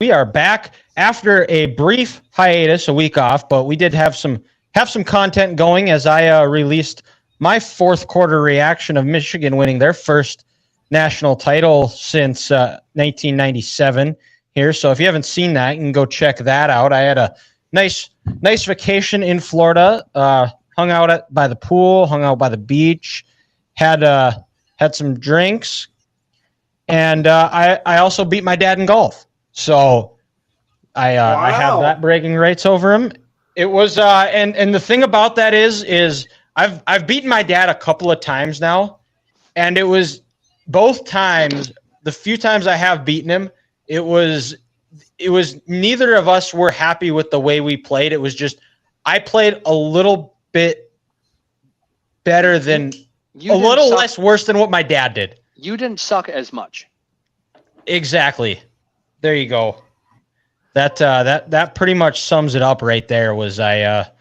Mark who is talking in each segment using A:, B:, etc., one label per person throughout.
A: We are back after a brief hiatus, a week off, but we did have some content going as I released my fourth quarter reaction of Michigan winning their first national title since 1997 here. So if you haven't seen that, you can go check that out. I had a nice vacation in Florida, hung out by the pool, hung out by the beach, had some drinks, and I also beat my dad in golf. So I have that bragging rights over him. It was and the thing about that is I've beaten my dad a couple of times now, and it was both times, the few times I have beaten him, it was neither of us were happy with the way we played. It was just I played a little bit better than less worse than what my dad did.
B: You didn't suck as much.
A: Exactly. There you go. That pretty much sums it up right there. Was I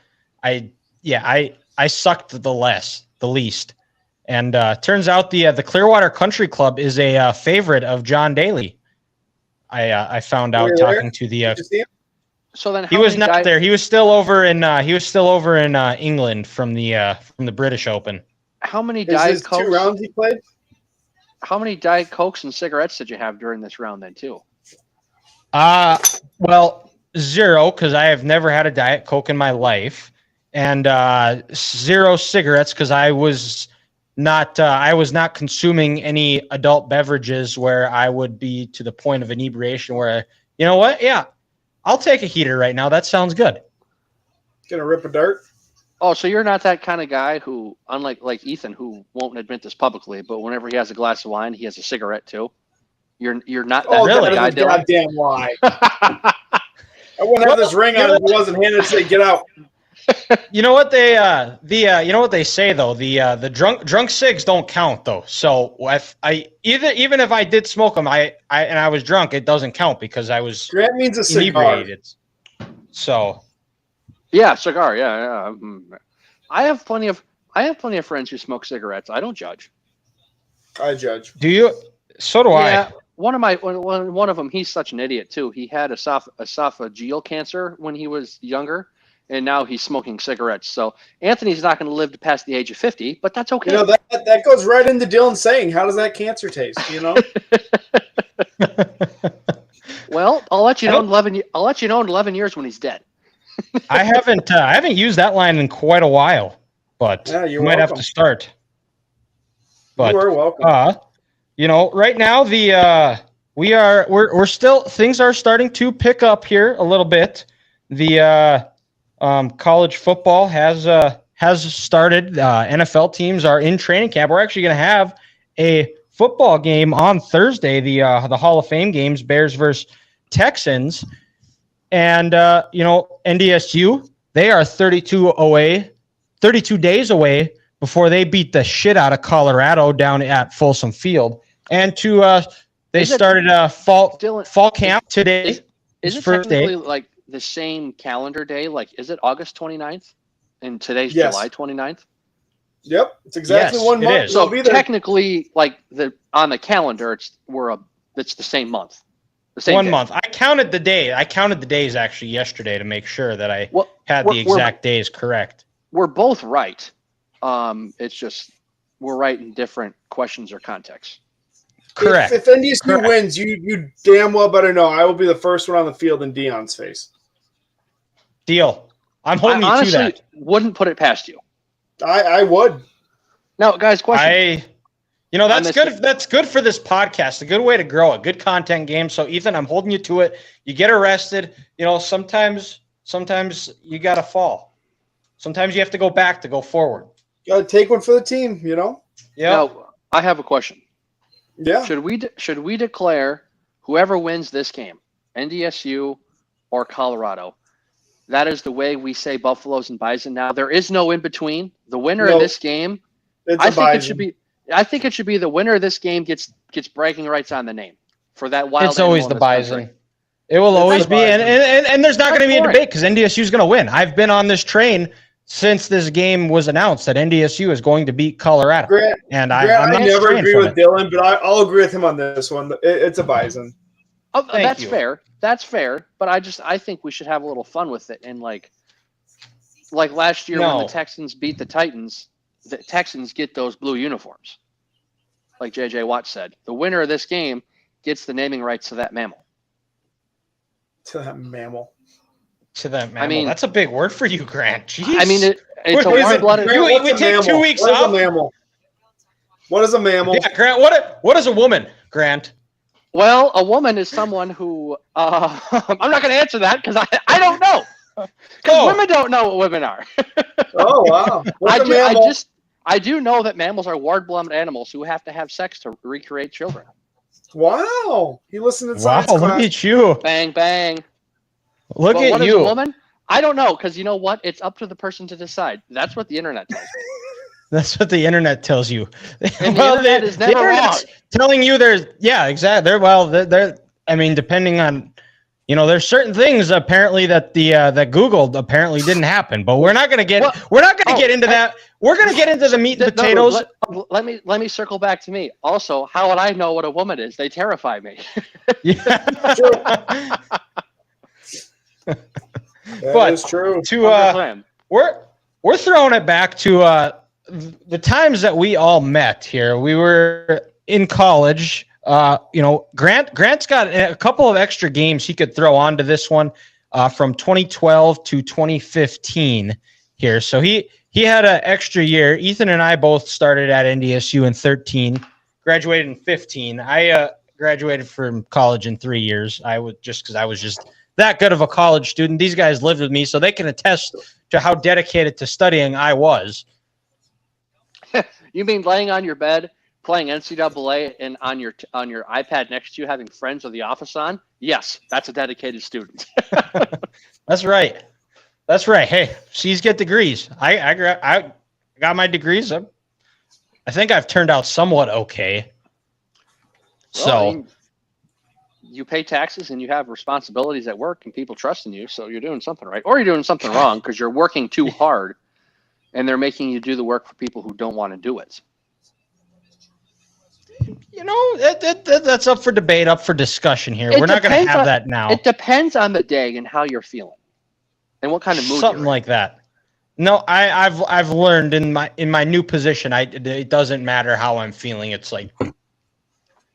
A: sucked the least, and turns out the Clearwater Country Club is a favorite of John Daly. I found out talking to the.
B: So then
A: he was not there. He was still over in England from the British Open.
B: How many Diet Cokes?
C: 2 rounds he played.
B: How many Diet Cokes and cigarettes did you have during this round then too?
A: Well, 0, because I have never had a Diet Coke in my life, and 0 cigarettes because I was not consuming any adult beverages where I would be to the point of inebriation where, you know what? Yeah, I'll take a heater right now. That sounds good.
C: Gonna rip a dart?
B: Oh, so you're not that kind of guy who, unlike Ethan, who won't admit this publicly, but whenever he has a glass of wine, he has a cigarette too. You're not that
A: really
B: guy, Dylan.
C: Goddamn lie. I wouldn't have this ring on if he wasn't handed to say get out.
A: You know what they you know what they say though, the drunk cigs don't count though. So if even if I did smoke them, I was drunk, it doesn't count because I was
C: Grant means a cigar.
A: inebriated. So
B: yeah, cigar. Yeah. I have plenty of friends who smoke cigarettes. I don't judge.
C: I judge.
A: Do you? So do I.
B: One of them. He's such an idiot too. He had esophageal cancer when he was younger, and now he's smoking cigarettes. So Anthony's not going to live to past the age of 50, but that's okay.
C: You know that goes right into Dylan saying, "How does that cancer taste?" You know.
B: Well, I'll let you know in 11. I'll let you know in 11 years when he's dead.
A: I haven't used that line in quite a while, but you might have to start. But
C: you are welcome.
A: You know, right now we're still, things are starting to pick up here a little bit. The college football has started. NFL teams are in training camp. We're actually going to have a football game on Thursday. The Hall of Fame games, Bears versus Texans. And, NDSU, they are 32 days away before they beat the shit out of Colorado down at Folsom Field. And they started fall camp today.
B: Is it technically like the same calendar day? Like, is it August 29th? And today's July 29th?
C: Yep. It's exactly 1 month.
B: So technically, like on the calendar, it's the same month. The same
A: 1
B: day.
A: month. I counted the day. I counted the days actually yesterday to make sure that I had the exact days correct.
B: We're both right. It's just we're right in different questions or contexts.
A: Correct.
C: If NDSU wins, you damn well better know I will be the first one on the field in Dion's face.
A: Deal. I'm holding you to that.
B: Wouldn't put it past you.
C: I would.
B: Now, guys, question.
A: That's good. That's good for this podcast. A good way to grow a good content game. So, Ethan, I'm holding you to it. You get arrested. You know, sometimes you got to fall. Sometimes you have to go back to go forward.
C: Got to take one for the team, you know?
A: Yeah.
B: Now, I have a question.
C: Yeah.
B: Should we declare whoever wins this game, NDSU or Colorado, that is the way we say Buffaloes and Bison now? There is no in between. The winner of this game, I think it should be the winner of this game gets bragging rights on the name for that wild.
A: It's always the Bison. It will always be, and there's not going to be a debate because NDSU is going to win. I've been on this train since this game was announced that NDSU is going to beat Colorado.
C: I never agree with Dylan, but I'll agree with him on this one. It's a Bison.
B: Oh, that's fair. That's fair. But I think we should have a little fun with it. And like last year when the Texans beat the Titans, the Texans get those blue uniforms. Like J.J. Watt said, the winner of this game gets the naming rights to that mammal.
C: To that mammal.
A: I mean, that's a big word for you, Grant. Jeez.
B: I mean, it's a warm-blooded.
A: We take 2 weeks off.
C: What is a mammal? What is a mammal?
A: Yeah, Grant. What is a woman, Grant?
B: Well, a woman is someone who I'm not going to answer that because I don't know. Because women don't know what women are.
C: Oh wow! What's a mammal?
B: I do know that mammals are warm-blooded animals who have to have sex to recreate children.
C: Wow! You listen to science class.
A: Look at you!
B: Bang bang!
A: Look at
B: what
A: you!
B: Is a woman? I don't know because you know what? It's up to the person to decide. That's what the internet tells me.
A: That's what the internet tells you.
B: And the internet is never wrong.
A: Telling you exactly. They're I mean, depending on, there's certain things apparently that that Google apparently didn't happen, but we're not going to get into that. We're going to get into the meat and potatoes.
B: Let me circle back to me. Also, how would I know what a woman is? They terrify me.
A: Yeah.
C: That is true.
A: We're throwing it back to the times that we all met here. We were in college. Grant's got a couple of extra games he could throw onto this one from 2012 to 2015 here. So he had an extra year. Ethan and I both started at NDSU in 13, graduated in 15. I graduated from college in 3 years. Because I was just that good of a college student. These guys lived with me, so they can attest to how dedicated to studying I was.
B: You mean laying on your bed, playing NCAA, and on your iPad next to you, having Friends of the Office on? Yes, that's a dedicated student.
A: That's right. Hey, C's get degrees. I got my degrees. I think I've turned out somewhat okay.
B: Well, you pay taxes and you have responsibilities at work and people trust in you, so you're doing something right. Or you're doing something wrong because you're working too hard and they're making you do the work for people who don't want to do it.
A: That's up for debate, up for discussion here. We're not going to have that now.
B: It depends on the day and how you're feeling and what kind of mood
A: something like that. No, I've learned in my new position, it doesn't matter how I'm feeling. It's like,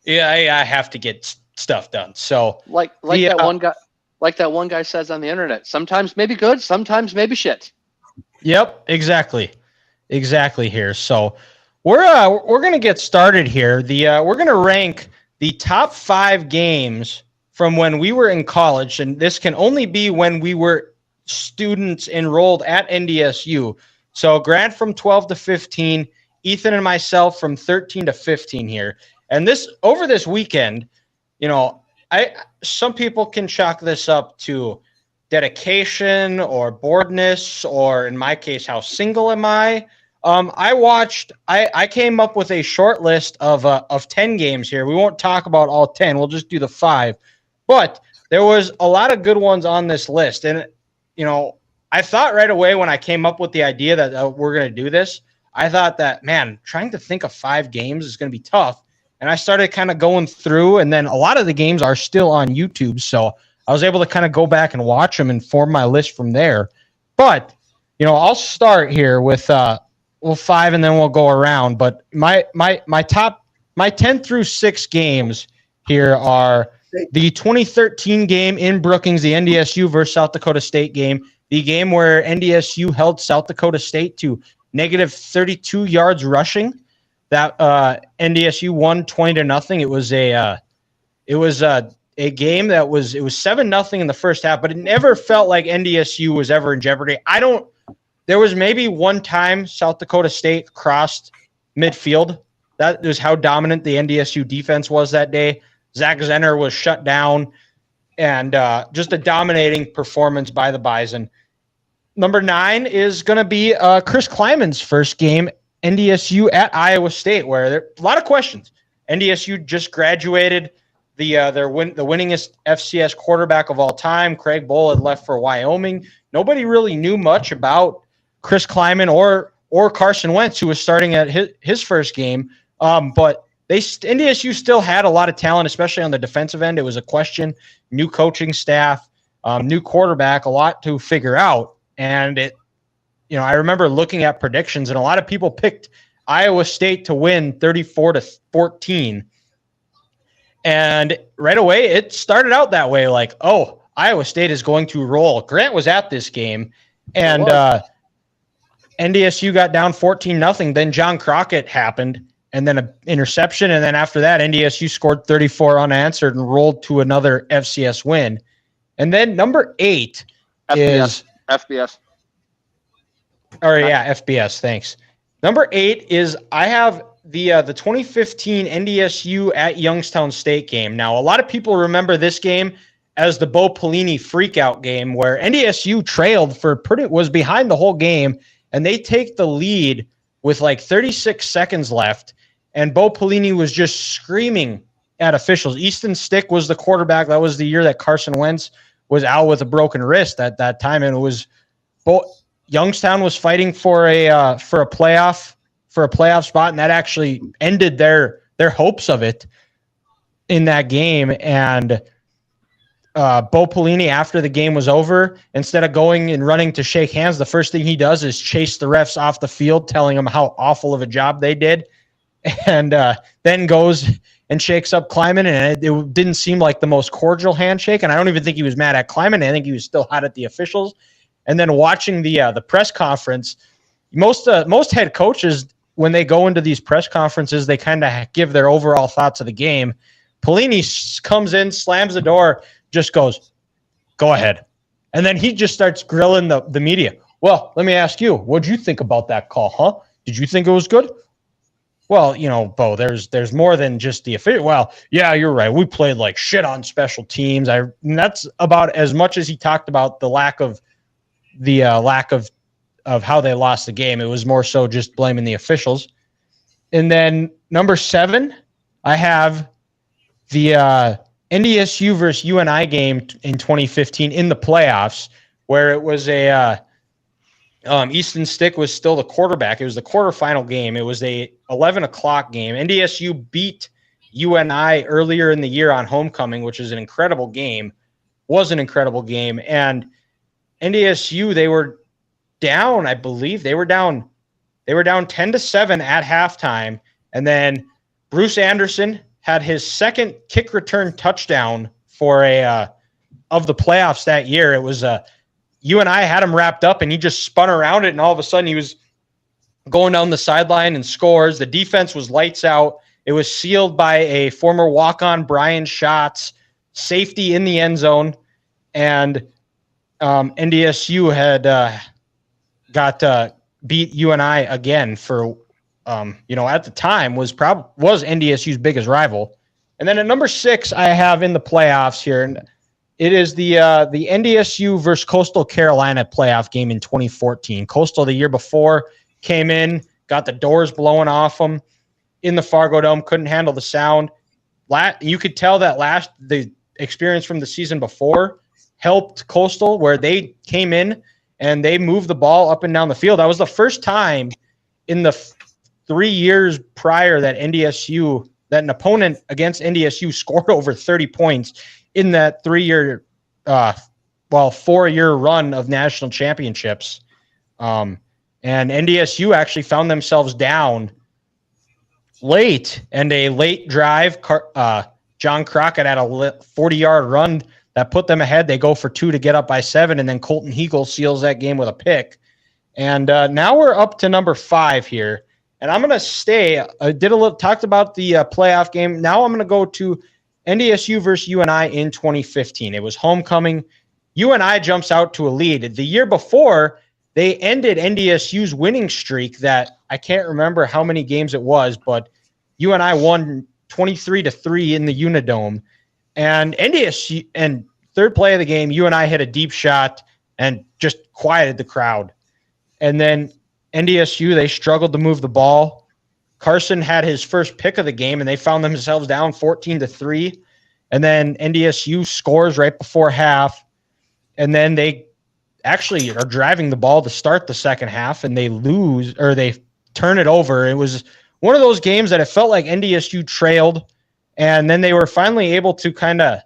A: I have to get stuff done. So
B: that one guy says on the internet, sometimes maybe good, sometimes maybe shit.
A: Yep, exactly here. So we're going to get started here. We're going to rank the top 5 games from when we were in college, and this can only be when we were students enrolled at NDSU. So Grant from 12 to 15, Ethan and myself from 13 to 15 here. And over this weekend, some people can chalk this up to dedication or boredness, or in my case, how single am I? I came up with a short list of 10 games here. We won't talk about all 10. We'll just do the 5. But there was a lot of good ones on this list. And, I thought right away when I came up with the idea that we're going to do this, I thought that, man, trying to think of 5 games is going to be tough. And I started kind of going through, and then a lot of the games are still on YouTube. So I was able to kind of go back and watch them and form my list from there. But, I'll start here with 5 and then we'll go around. But my 10 through 6 games here are the 2013 game in Brookings, the NDSU versus South Dakota State game, the game where NDSU held South Dakota State to negative 32 yards rushing. That NDSU won 20-0. It was a game that was 7-0 in the first half, but it never felt like NDSU was ever in jeopardy. There was maybe one time South Dakota State crossed midfield. That was how dominant the NDSU defense was that day. Zach Zenner was shut down, and just a dominating performance by the Bison. Number 9 is going to be Chris Kleiman's first game, NDSU at Iowa State, where there are a lot of questions. NDSU just graduated the winningest FCS quarterback of all time. Craig Bohl had left for Wyoming. Nobody really knew much about Chris Kleiman or Carson Wentz, who was starting at his first game. But NDSU still had a lot of talent, especially on the defensive end. It was a question, new coaching staff, new quarterback, a lot to figure out. And I remember looking at predictions, and a lot of people picked Iowa State to win 34-14. And right away, it started out that way, like, oh, Iowa State is going to roll. Grant was at this game, and NDSU got down 14-0. Then John Crockett happened, and then an interception. And then after that, NDSU scored 34 unanswered and rolled to another FCS win. And then number 8 is
B: FBS.
A: FBS. Thanks. Number 8 is I have the 2015 NDSU at Youngstown State game. Now, a lot of people remember this game as the Bo Pelini freakout game, where NDSU trailed was behind the whole game, and they take the lead with like 36 seconds left, and Bo Pelini was just screaming at officials. Easton Stick was the quarterback. That was the year that Carson Wentz was out with a broken wrist at that time, and it was Youngstown was fighting for a playoff spot, and that actually ended their hopes of it in that game. And Bo Pelini, after the game was over, instead of going and running to shake hands, the first thing he does is chase the refs off the field, telling them how awful of a job they did, and then goes and shakes up Kleiman, and it didn't seem like the most cordial handshake, and I don't even think he was mad at Kleiman. I think he was still hot at the officials. And then watching the press conference, most head coaches, when they go into these press conferences, they kind of give their overall thoughts of the game. Pelini comes in, slams the door, just goes, "Go ahead." And then he just starts grilling the media. "Well, let me ask you, what'd you think about that call, huh? Did you think it was good?" "Well, Bo, there's more than just the official." "Well, yeah, you're right. We played like shit on special teams." And that's about as much as he talked about the lack of how they lost the game. It was more so just blaming the officials. And then number 7, I have the NDSU versus UNI game in 2015 in the playoffs, where it was Easton Stick was still the quarterback. It was the quarterfinal game. It was a 11 o'clock game. NDSU beat UNI earlier in the year on homecoming, which is an incredible game. And NDSU, they were down, I believe. They were down 10-7 at halftime. And then Bruce Anderson had his second kick return touchdown for of the playoffs that year. It was UNI had him wrapped up, and he just spun around it, and all of a sudden he was going down the sideline and scores. The defense was lights out. It was sealed by a former walk-on, Brian Schatz, safety in the end zone. And NDSU had beat UNI again for, at the time was NDSU's biggest rival. And then at number 6, I have in the playoffs here, and it is the NDSU versus Coastal Carolina playoff game in 2014. Coastal the year before came in, got the doors blowing off them in the Fargo Dome, couldn't handle the sound. You could tell that the experience from the season before helped Coastal, where they came in and they moved the ball up and down the field. That was the first time in the 3 years prior that an opponent against NDSU scored over 30 points in that 4-year run of national championships. And NDSU actually found themselves down late, and a late drive, John Crockett had a 40-yard run that put them ahead. They go for 2 to get up by 7, and then Colton Heagle seals that game with a pick. And now we're up to number 5 here. And I'm going to stay. Talked about the playoff game. Now I'm going to go to NDSU versus UNI in 2015. It was homecoming. UNI jumps out to a lead. The year before, they ended NDSU's winning streak that I can't remember how many games it was, but UNI won 23-3 in the Unidome. And NDSU, and third play of the game, UNI hit a deep shot and just quieted the crowd. And then NDSU, they struggled to move the ball. Carson had his first pick of the game, and they found themselves down 14-3. And then NDSU scores right before half. And then they actually are driving the ball to start the second half, and they lose, or they turn it over. It was one of those games that it felt like NDSU trailed, and then they were finally able to kind of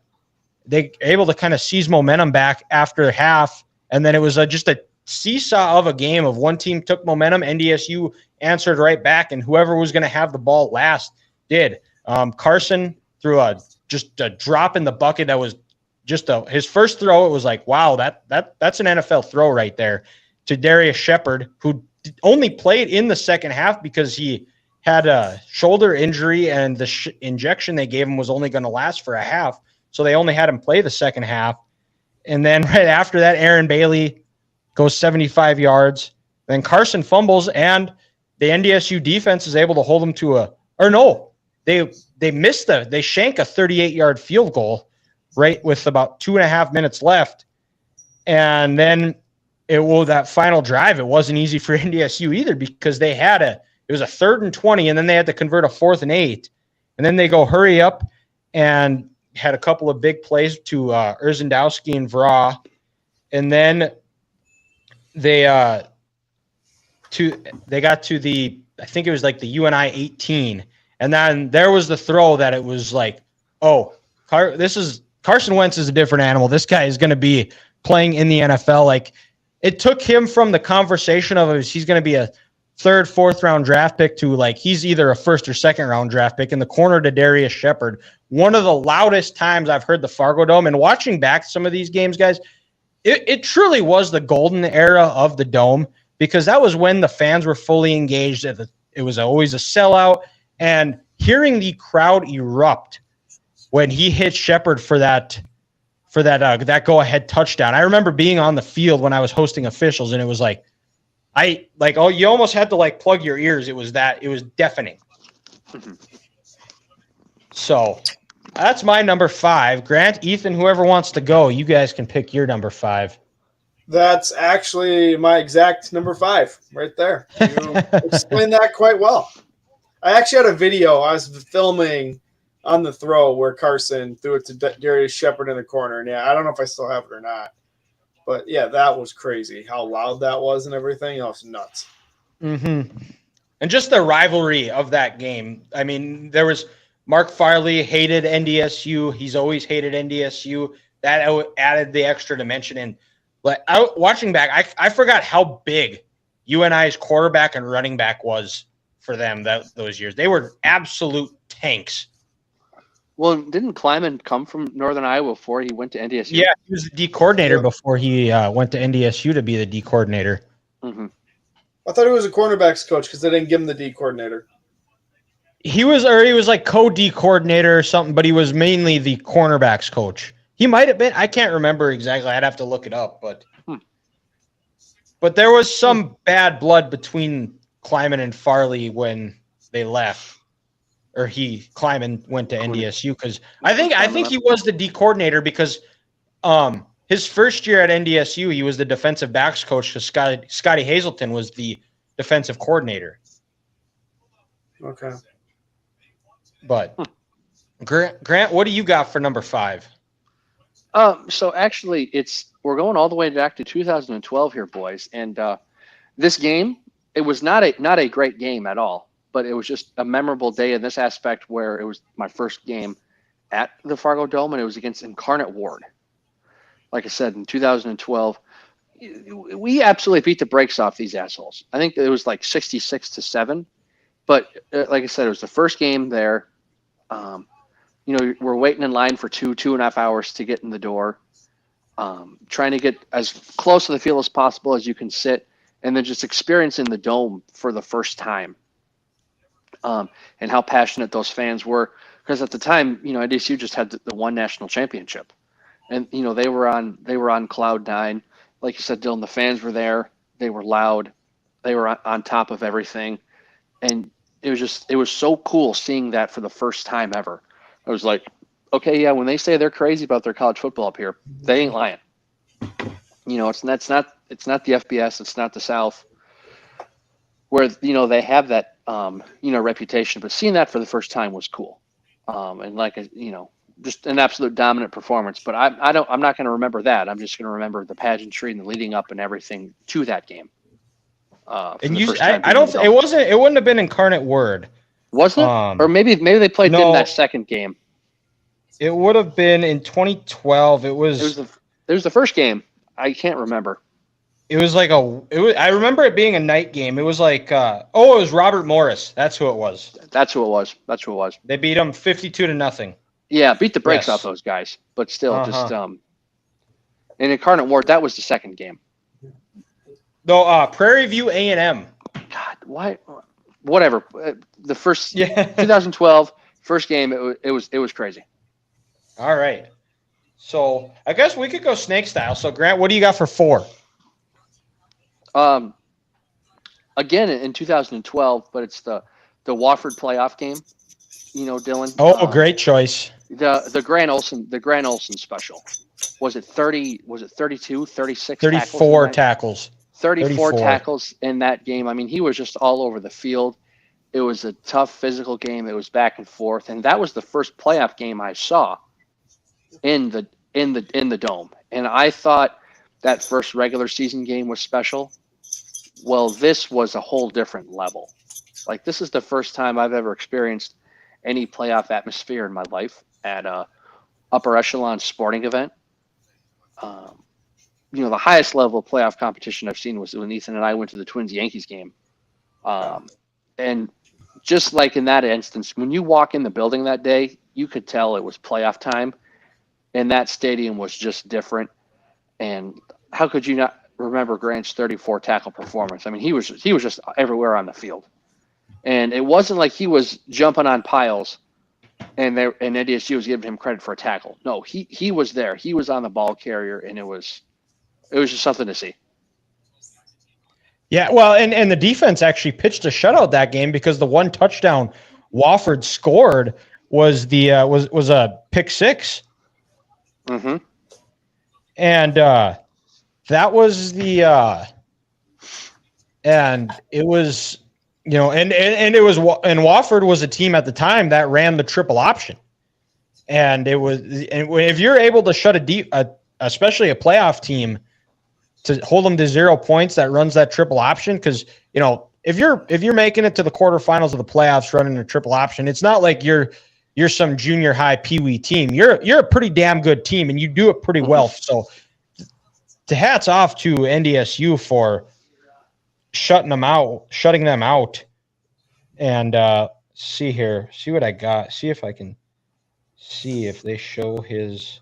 A: seize momentum back after half, and then it was just a seesaw of a game of one team took momentum, NDSU answered right back, and whoever was going to have the ball last did. Carson threw just a drop in the bucket that was just his first throw. It was like, wow, that's an NFL throw right there to Darius Shepard, who only played in the second half because he had a shoulder injury and the injection they gave him was only going to last for a half. So they only had him play the second half. And then right after that, Aaron Bailey goes 75 yards. Then Carson fumbles, and the NDSU defense is able to hold them to they shank a 38-yard field goal right with about 2.5 minutes left. And then that final drive, it wasn't easy for NDSU either because it was a 3rd and 20, and then they had to convert a 4th and 8. And then they go hurry up and had a couple of big plays to Urzendowski and Vra. And then they got to I think it was like the UNI 18. And then there was the throw that it was like, oh, Carson Wentz is a different animal. This guy is going to be playing in the NFL. Like, it took him from the conversation of he's going to be a 3rd, 4th round draft pick to like he's either a 1st or 2nd round draft pick in the corner to Darius Shepard. One of the loudest times I've heard the Fargo Dome. And watching back some of these games, guys, it truly was the golden era of the Dome because that was when the fans were fully engaged. It was always a sellout. And hearing the crowd erupt when he hit Shepard for that go-ahead touchdown. I remember being on the field when I was hosting officials, and it was like, you almost had to like plug your ears. It was deafening. So that's my number 5. Grant, Ethan, whoever wants to go, you guys can pick your number 5.
C: That's actually my exact number 5 right there. You explained that quite well. I actually had a video I was filming on the throw where Carson threw it to Darius Shepard in the corner. And yeah, I don't know if I still have it or not. But yeah, that was crazy. How loud that was and everything. It was nuts.
A: Mm-hmm. And just the rivalry of that game. I mean, there was Mark Farley hated NDSU. He's always hated NDSU. That added the extra dimension. And watching back, I forgot how big UNI's quarterback and running back was for them those years. They were absolute tanks.
B: Well, didn't Kleiman come from Northern Iowa before he went to NDSU?
A: Yeah, he was the D coordinator before he went to NDSU to be the D coordinator.
B: Mm-hmm.
C: I thought he was a cornerbacks coach because they didn't give him the D coordinator.
A: He was like co-D coordinator or something, but he was mainly the cornerbacks coach. He might have been. I can't remember exactly. I'd have to look it up, but there was some bad blood between Kleiman and Farley when they left. Or Kleiman went to NDSU because I think he was the D coordinator because his first year at NDSU he was the defensive backs coach because Scotty Hazelton was the defensive coordinator.
C: Okay.
A: But Grant, what do you got for number 5?
B: So actually, we're going all the way back to 2012 here, boys, and this game it was not a great game at all. But it was just a memorable day in this aspect where it was my first game at the Fargo Dome, and it was against Incarnate Ward. Like I said, in 2012, we absolutely beat the brakes off these assholes. I think it was like 66-7. But like I said, it was the first game there. We're waiting in line for 2.5 hours to get in the door, trying to get as close to the field as possible as you can sit, and then just experiencing the Dome for the first time. And how passionate those fans were, because at the time, NDSU just had the one national championship, and they were on cloud 9. Like you said, Dylan, the fans were there. They were loud. They were on top of everything, and it was so cool seeing that for the first time ever. I was like, okay, yeah, when they say they're crazy about their college football up here, they ain't lying. It's not the FBS, it's not the South, where they have that reputation, but seeing that for the first time was cool, and just an absolute dominant performance. But I'm not going to remember that. I'm just going to remember the pageantry and the leading up and everything to that game.
A: And it wouldn't have been Incarnate Word.
B: Was it? Or maybe they played in that second game.
A: It would have been in 2012. It was
B: the first game. I can't remember.
A: It was like I remember it being a night game. It was like it was Robert Morris. That's who it was.
B: That's who it was.
A: They beat them 52-0.
B: Yeah, beat the brakes off those guys, but still just and Incarnate Ward, that was the second game.
A: Though Prairie View A&M.
B: God, why? Whatever. The first 2012 first game, it was crazy.
A: All right. So I guess we could go snake style. So Grant, what do you got for 4?
B: Again in 2012, but it's the Wofford playoff game. You know, Dylan.
A: Oh, great choice.
B: The Grant Olson special. Was it 30? Was it 32? 36?
A: 34 tackles.
B: 34 tackles in that game. I mean, he was just all over the field. It was a tough physical game. It was back and forth, and that was the first playoff game I saw in the dome. And I thought that first regular season game was special. Well, this was a whole different level. Like, this is the first time I've ever experienced any playoff atmosphere in my life at a upper echelon sporting event. You know, the highest level of playoff competition I've seen was when Ethan and I went to the Twins-Yankees game. And just like in that instance, when you walk in the building that day, you could tell it was playoff time. And that stadium was just different. And how could you not remember Grant's 34 tackle performance? I mean, he was just everywhere on the field. And it wasn't like he was jumping on piles and NDSU was giving him credit for a tackle. No, he was there. He was on the ball carrier, and it was just something to see.
A: Yeah, well, and the defense actually pitched a shutout that game because the one touchdown Wofford scored was was a pick six.
B: Mm-hmm.
A: And that was and it was, you know, and Wofford was a team at the time that ran the triple option. And if you're able to shut especially a playoff team, to hold them to 0 points that runs that triple option, because, you know, if you're making it to the quarterfinals of the playoffs running a triple option, it's not like you're some junior high peewee team. You're a pretty damn good team, and you do it pretty well. So, hats off to NDSU for shutting them out. And see what I got. See if I can see if they show his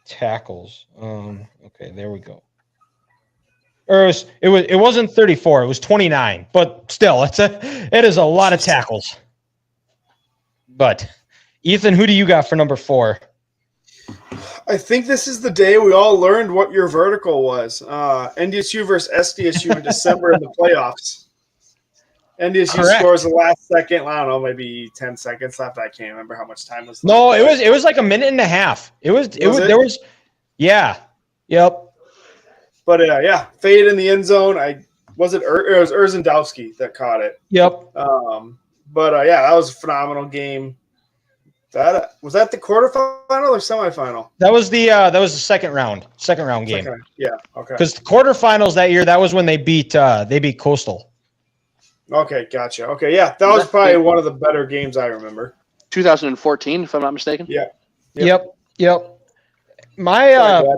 A: tackles. Okay, there we go. Or it wasn't 34, it was 29, but still it is a lot of tackles. But Ethan, who do you got for number 4?
C: I think this is the day we all learned what your vertical was. NDSU versus SDSU in December in the playoffs. NDSU scores the last second. I don't know, maybe 10 seconds left. I can't remember how much time was left.
A: No, it was like a minute and a half. Yep.
C: But fade in the end zone. It was Urzendowski that caught it.
A: Yep.
C: That was a phenomenal game. Was that the quarterfinal or semifinal?
A: That was the second round game.
C: Yeah. Okay.
A: Because the quarterfinals that year, that was when they beat Coastal.
C: Okay, gotcha. Okay, yeah, that was probably one of the better games I remember.
B: 2014, if I'm not mistaken.
C: Yeah.
A: Yep. My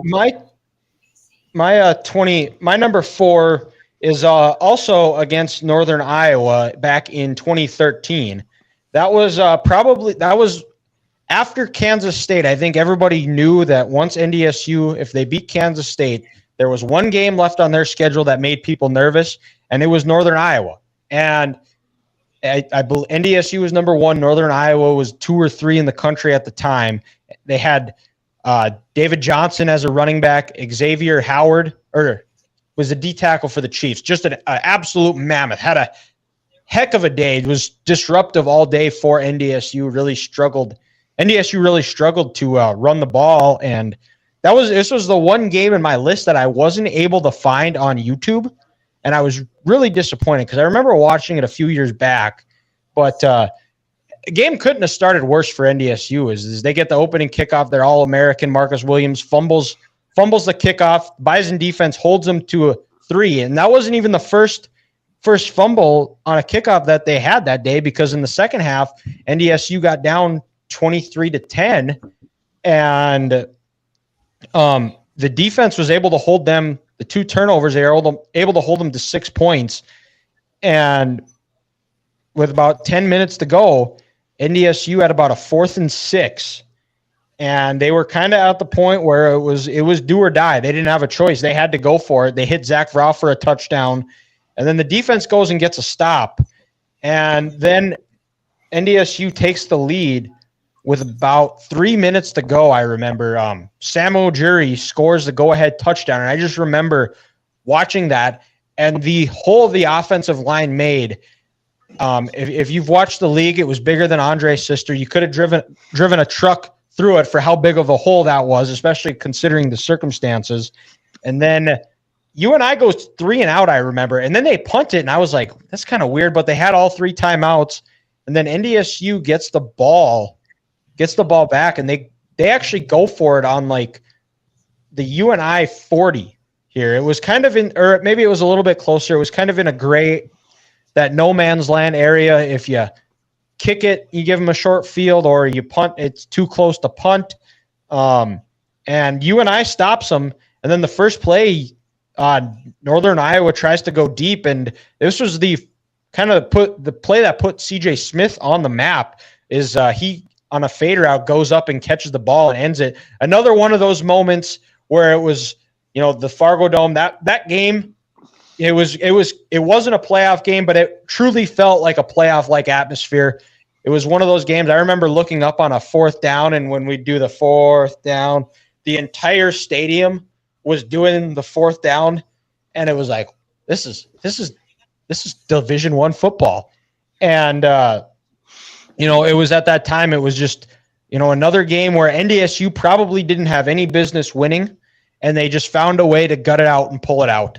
A: number 4 is also against Northern Iowa back in 2013. That was after Kansas State. I think everybody knew that once NDSU, if they beat Kansas State, there was one game left on their schedule that made people nervous, and it was Northern Iowa. And I believe NDSU was number 1. Northern Iowa was 2 or 3 in the country at the time. They had David Johnson as a running back. Xavier Howard was a D tackle for the Chiefs. Just an absolute mammoth. Had a heck of a day. It was disruptive all day for NDSU. NDSU really struggled to run the ball, and this was the one game in my list that I wasn't able to find on YouTube. And I was really disappointed because I remember watching it a few years back, but the game couldn't have started worse for NDSU. As they get the opening kickoff, their All-American Marcus Williams fumbles the kickoff. Bison defense holds them to a 3, and that wasn't even the first first fumble on a kickoff that they had that day, because in the second half, NDSU got down 23-10, and the defense was able to hold them. The 2 turnovers, they were able to hold them to 6 points, and with about 10 minutes to go, NDSU had about a 4th and 6. And they were kind of at the point where it was do or die. They didn't have a choice. They had to go for it. They hit Zach Vrau for a touchdown. And then the defense goes and gets a stop. And then NDSU takes the lead with about 3 minutes to go, I remember. Sam Ojiri scores the go-ahead touchdown. And I just remember watching that. And the whole of the offensive line made. If you've watched the league, it was bigger than Andre's sister. You could have driven a truck through it for how big of a hole that was, especially considering the circumstances. And then UNI goes 3 and out, I remember. And then they punt it, and I was like, that's kind of weird, but they had all 3 timeouts. And then NDSU gets the ball back, and they actually go for it on like the UNI 40 here. It was kind of in, or maybe it was a little bit closer. It was kind of in a gray, that no man's land area. If you kick it, you give them a short field, or you punt, it's too close to punt. And UNI stops them. And then the first play, Northern Iowa tries to go deep. And this was the play that put CJ Smith on the map. Is he on a fader out goes up and catches the ball and ends it. Another one of those moments where it was, the Fargo Dome, that game, it wasn't a playoff game, but it truly felt like a playoff-like atmosphere. It was one of those games. I remember looking up on a 4th down, and when we do the 4th down, the entire stadium was doing the 4th down, and it was like, this is Division I football. And it was at that time, it was just another game where NDSU probably didn't have any business winning, and they just found a way to gut it out and pull it out.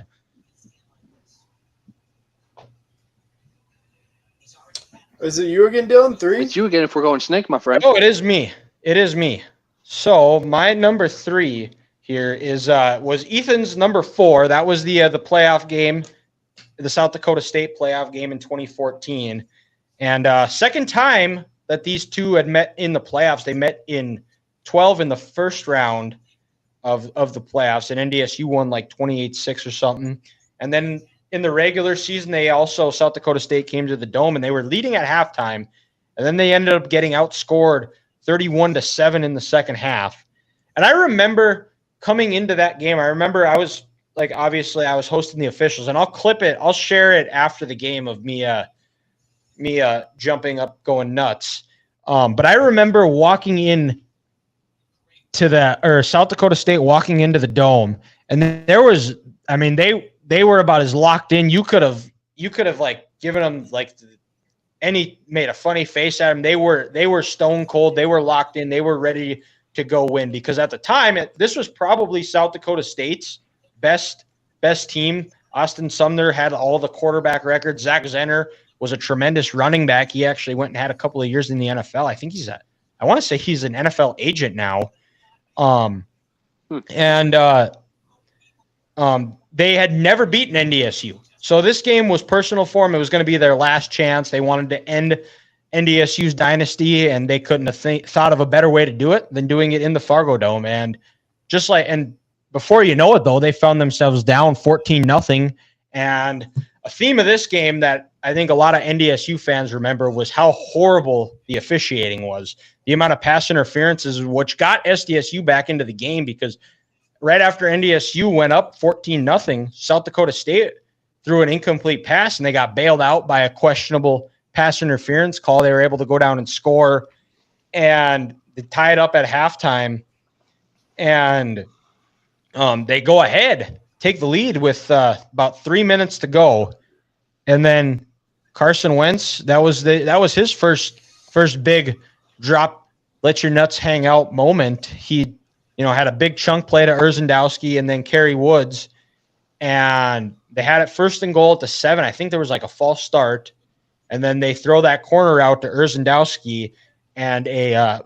C: Is it you again, Dylan? 3?
B: It's you again if we're going snake, my friend.
A: Oh, it is me. It is me. So my number 3 here was Ethan's number 4. That was the playoff game, the South Dakota State playoff game in 2014. And second time that these two had met in the playoffs. They met in 12 in the first round of the playoffs, and NDSU won like 28-6 or something. And then in the regular season, South Dakota State came to the Dome, and they were leading at halftime, and then they ended up getting outscored 31-7 in the second half. And I remember coming into that game, I was obviously I was hosting the officials, and I'll clip it. I'll share it after the game of me jumping up, going nuts. But I remember walking in to South Dakota State walking into the Dome, and there was, they were about as locked in. You could have like given them made a funny face at them. They were stone cold. They were locked in. They were ready to go win, because at the time this was probably South Dakota State's best team. Austin Sumner had all the quarterback records. Zach Zenner was a tremendous running back. He actually went and had a couple of years in the NFL. I think I want to say he's an NFL agent now. They had never beaten NDSU. So this game was personal for them. It was going to be their last chance. They wanted to end NDSU's dynasty, and they couldn't have thought of a better way to do it than doing it in the Fargo Dome. And before you know it, though, they found themselves down 14-0. And a theme of this game that I think a lot of NDSU fans remember was how horrible the officiating was. The amount of pass interferences, which got SDSU back into the game, because right after NDSU went up 14-0, South Dakota State threw an incomplete pass, and they got bailed out by a questionable pass interference call. They were able to go down and score, and they tied up at halftime. And they go ahead, take the lead with about 3 minutes to go, and then Carson Wentz, that was his first big drop, let your nuts hang out moment. He had a big chunk play to Erzendowski and then Kerry Woods, and they had it 1st and goal at the 7. I think there was like a false start, and then they throw that corner out to Erzendowski, and a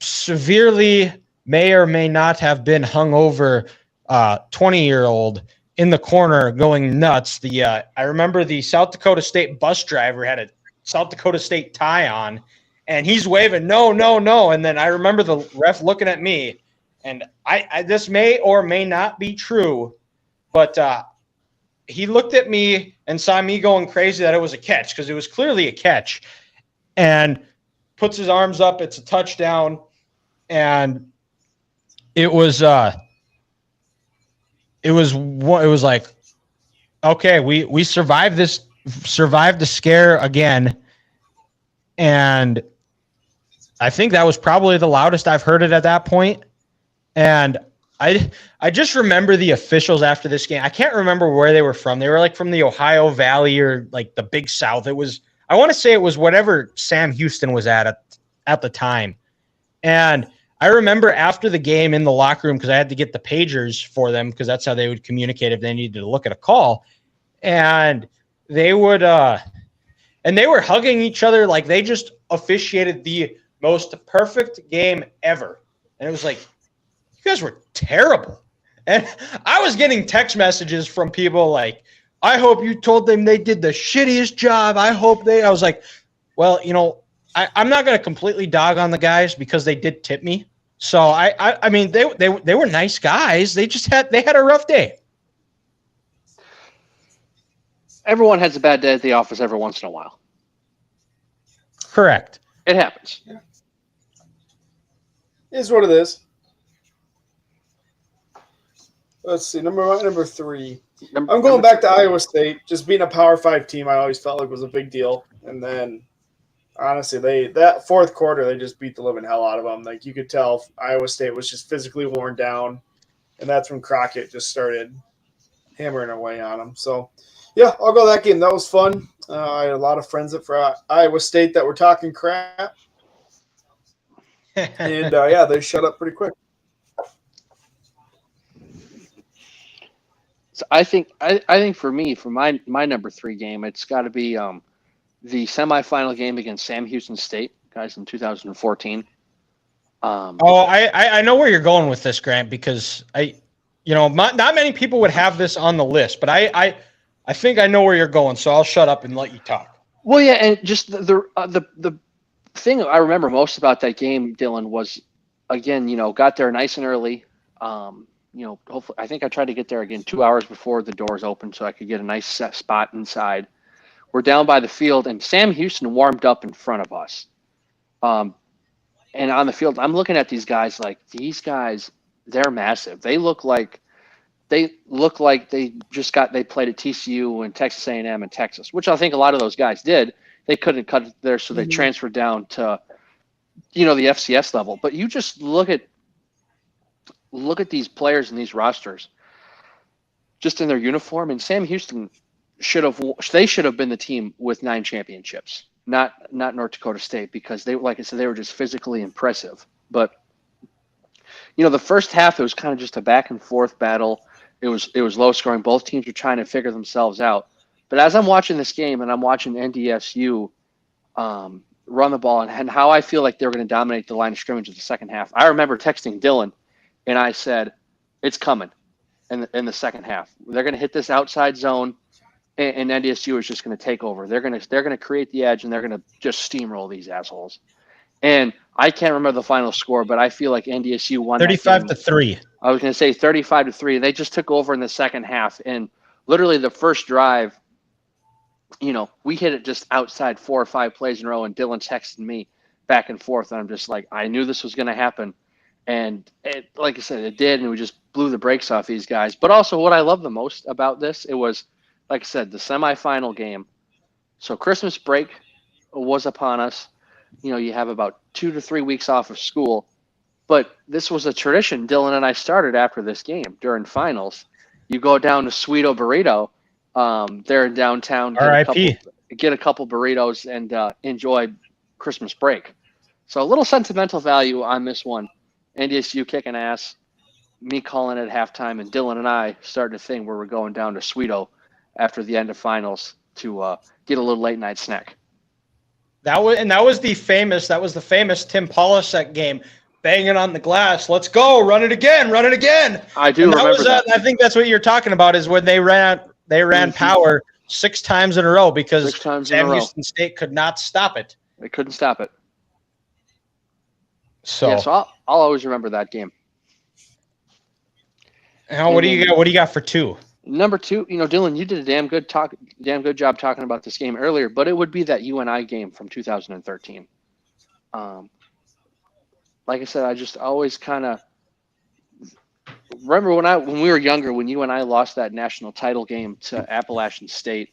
A: severely may or may not have been hungover 20-year-old in the corner going nuts. I remember the South Dakota State bus driver had a South Dakota State tie on, and he's waving no, no, no. And then I remember the ref looking at me, and I this may or may not be true, but he looked at me and saw me going crazy that it was a catch, because it was clearly a catch, and puts his arms up. It's a touchdown, and it was like, okay, we survived the scare again. And I think that was probably the loudest I've heard it at that point. And I just remember the officials after this game. I can't remember where they were from. They were like from the Ohio Valley or like the Big South. I want to say it was whatever Sam Houston was at the time. And I remember after the game in the locker room, because I had to get the pagers for them, because that's how they would communicate if they needed to look at a call. And they would and they were hugging each other like they just officiated the most perfect game ever. And it was like, you guys were terrible. And I was getting text messages from people like, I hope you told them they did the shittiest job. I was like, well, I'm not going to completely dog on the guys because they did tip me. So I mean, they were nice guys. They had a rough day.
B: Everyone has a bad day at the office every once in a while.
A: Correct.
B: It happens.
C: Yeah. It is what it is. Let's see. Number 3. I'm going back to Iowa State. Just being a Power 5 team, I always felt like was a big deal. And then, honestly, that fourth quarter, they just beat the living hell out of them. Like, you could tell Iowa State was just physically worn down. And that's when Crockett just started hammering away on them. So, yeah, I'll go that game. That was fun. I had a lot of friends for Iowa State that were talking crap. And, yeah, they shut up pretty quick.
B: So I think for me, for my number 3 game, it's got to be the semifinal game against Sam Houston State, guys, in 2014.
A: I know where you're going with this, Grant, because not many people would have this on the list, but I think I know where you're going, so I'll shut up and let you talk.
B: Well, yeah, and just the thing I remember most about that game, Dylan, was, again, got there nice and early. Hopefully, I think I tried to get there again 2 hours before the doors opened so I could get a nice set spot inside. We're down by the field, and Sam Houston warmed up in front of us. And on the field, I'm looking at these guys like, these guys, they're massive. They look like they played at TCU and Texas A&M and Texas, which I think a lot of those guys did. They couldn't cut it there, so they transferred down to, the FCS level. But you just look at these players and these rosters just in their uniform, and Sam Houston should have been the team with 9 championships, not North Dakota State, because they, like I said, they were just physically impressive. But the first half, it was kind of just a back and forth battle. It was low scoring. Both teams were trying to figure themselves out. But as I'm watching this game and I'm watching NDSU run the ball and how I feel like they were going to dominate the line of scrimmage in the second half, I remember texting Dylan, and I said, it's coming in the second half. They're going to hit this outside zone, and NDSU is just going to take over. They're going to create the edge, and they're going to just steamroll these assholes. And I can't remember the final score, but I feel like NDSU won
A: 35-3.
B: I was going to say 35-3. They just took over in the second half, and literally the first drive, we hit it just outside 4 or 5 plays in a row, and Dylan texted me back and forth, and I'm just like, I knew this was going to happen. And it, like I said, it did, and we just blew the brakes off these guys. But also what I love the most about this, it was, like I said, the semifinal game. So Christmas break was upon us. You have about 2 to 3 weeks off of school. But this was a tradition Dylan and I started after this game during finals. You go down to Sweeto Burrito there in downtown, get a couple burritos, and enjoy Christmas break. So a little sentimental value on this one. NDSU kicking ass, me calling it halftime, and Dylan and I started a thing where we're going down to Sweeto after the end of finals to get a little late night snack.
A: That was the famous Tim Polasek game. banging on the glass. Let's go, run it again, run it again.
B: I do remember that.
A: I think that's what you're talking about is when they ran power 6 times in a row because
B: 6 times
A: Sam
B: in a row.
A: Houston State could not stop it.
B: They couldn't stop it.
A: So,
B: yeah, so I'll always remember that game.
A: now what do you got for 2?
B: Number 2, Dylan, you did a damn good job talking about this game earlier, but it would be that UNI game from 2013. Like I said, I just always kind of remember when we were younger, when you and I lost that national title game to Appalachian State,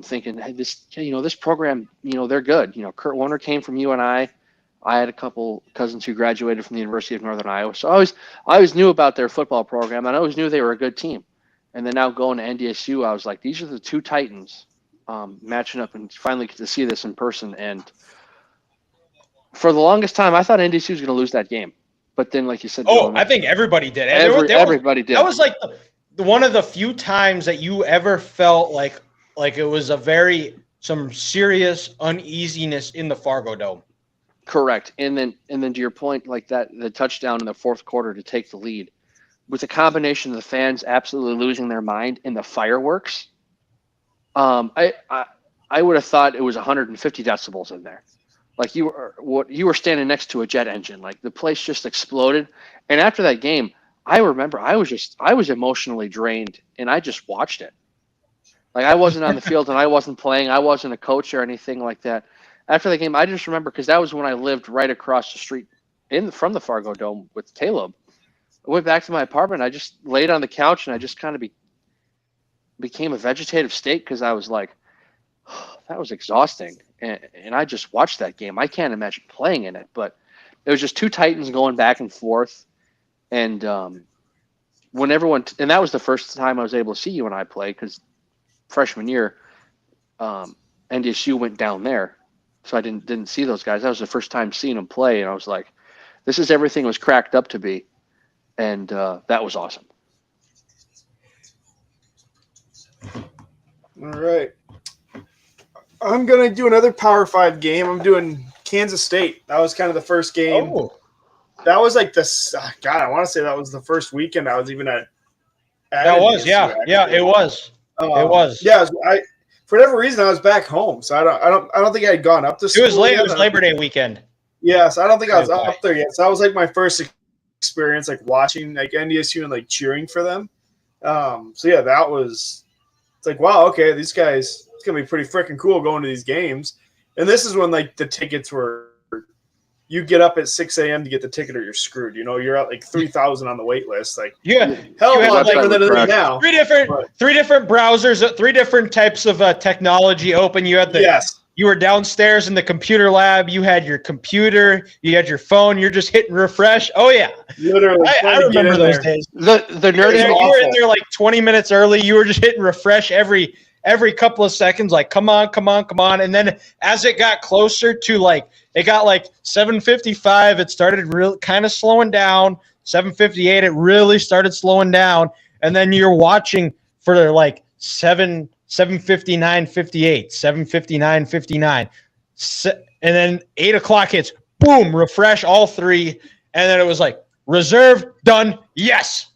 B: thinking, hey, this program, they're good. Kurt Warner came from UNI. I had a couple cousins who graduated from the University of Northern Iowa, so I always knew about their football program, and I always knew they were a good team. And then now going to NDSU, I was like, these are the 2 Titans matching up, and finally get to see this in person. And for the longest time, I thought NDSU was going to lose that game. But then, like you said,
A: I think everybody did.
B: Everybody did.
A: That was like one of the few times that you ever felt like it was some serious uneasiness in the Fargo Dome.
B: Correct. And then to your point, like the touchdown in the 4th quarter to take the lead, with the combination of the fans absolutely losing their mind and the fireworks, I would have thought it was 150 decibels in there. Like you were standing next to a jet engine. Like the place just exploded. And after that game, I remember I was emotionally drained, and I just watched it. Like I wasn't on the field and I wasn't playing. I wasn't a coach or anything like that. After the game, I just remember because that was when I lived right across the street from the Fargo Dome with Caleb. I went back to my apartment. I just laid on the couch and I just kind of became a vegetative state because I was like, oh, that was exhausting. And I just watched that game. I can't imagine playing in it, but it was just 2 Titans going back and forth. And when and that was the first time I was able to see you and I play because freshman year, NDSU went down there. So I didn't see those guys. That was the first time seeing them play. And I was like, this is everything it was cracked up to be. And that was awesome.
C: All right. I'm going to do another Power 5 game. I'm doing Kansas State. That was kind of the first game.
A: Oh.
C: That was like God, I want to say that was the first weekend I was even at
A: that was, NDSU, yeah. Actually. Yeah, it was. It was.
C: Yeah, for whatever reason, I was back home, so I don't think I had gone up to school.
A: It was Labor Day weekend.
C: Yeah, so I don't think I was up there yet. So that was like my first experience, like watching like NDSU and like cheering for them. So yeah, that was. It's like, wow, okay, these guys. It's gonna be pretty freaking cool going to these games. And this is when like the tickets were. You get up at 6 a.m. to get the ticket, or you're screwed. You're at like 3,000 on the wait list. Like, hell of a lot better than it is now.
A: Three different browsers, 3 different types of technology open. You had You were downstairs in the computer lab. You had your computer. You had your phone. You're just hitting refresh. Oh yeah,
C: literally.
A: I remember those days.
B: The nerdy.
A: You were in there like 20 minutes early. You were just hitting refresh every couple of seconds, like come on. And then as it got closer to like, it got like 7:55, it started real kind of slowing down. 7:58, it really started slowing down. And then you're watching for like 7:59, 58, 7:59, 59. And then 8 o'clock hits, boom, refresh all 3. And then it was like, reserve, done, yes.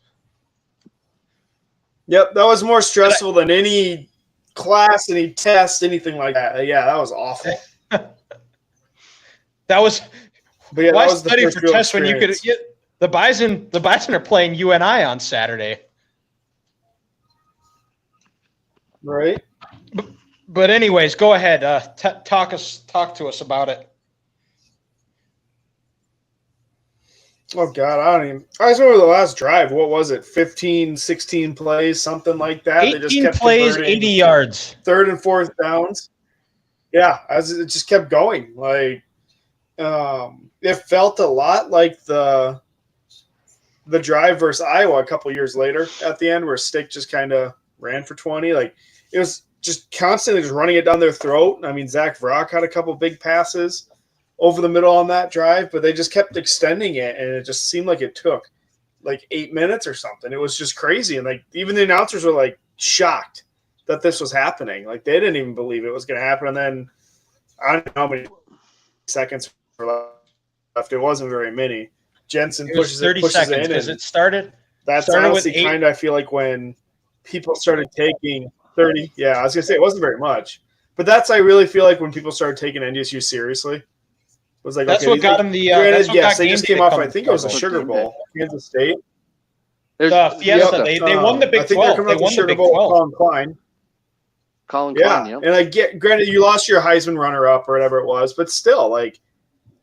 C: Yep, that was more stressful than any class, any test, anything like that. Yeah, that was awful.
A: That was.
C: But yeah,
A: why
C: that was
A: study for tests when you could? The Bison are playing UNI on Saturday.
C: Right.
A: But anyways, go ahead. Talk to us about it.
C: Oh God, I just remember the last drive. What was it? 15, 16 plays, something like that.
A: 18 they just kept plays, 80 yards.
C: 3rd and 4th downs. Yeah, it just kept going. Like, it felt a lot like the drive versus Iowa a couple years later at the end, where Stick just kind of ran for 20. Like, it was just constantly just running it down their throat. I mean, Zach Vrock had a couple big passes over the middle on that drive, but they just kept extending it, and it just seemed like it took like 8 minutes or something. It was just crazy, and like even the announcers were like shocked that this was happening. Like they didn't even believe it was going to happen. And then I don't know how many seconds were left. It wasn't very many. Jensen
A: It was
C: pushes
A: 30
C: it
A: seconds
C: in.
A: because
C: And
A: it started.
C: that's
A: started with
C: honestly kind of, I feel like, when people started taking 30. Yeah, I was going to say it wasn't very much. But I really feel like when people started taking NDSU seriously, it was like,
A: That's
C: okay,
A: what got them the.
C: granted,
A: That's what
C: yes,
A: got
C: they
A: game
C: just
A: day
C: came
A: to
C: off,
A: come
C: I
A: to
C: think it was a
A: Chicago.
C: Sugar
B: Game day.
C: Bowl, Kansas State.
A: The Fiesta.
C: Yep.
A: They won the Big
C: I think
A: 12.
C: they're coming
A: They
C: off the
A: won the
C: Sugar
A: Big
C: Bowl
A: 12.
C: Colin Klein.
B: Colin
C: Yeah,
B: Klein,
C: and I get, granted, you lost your Heisman runner-up or whatever it was, but still, like,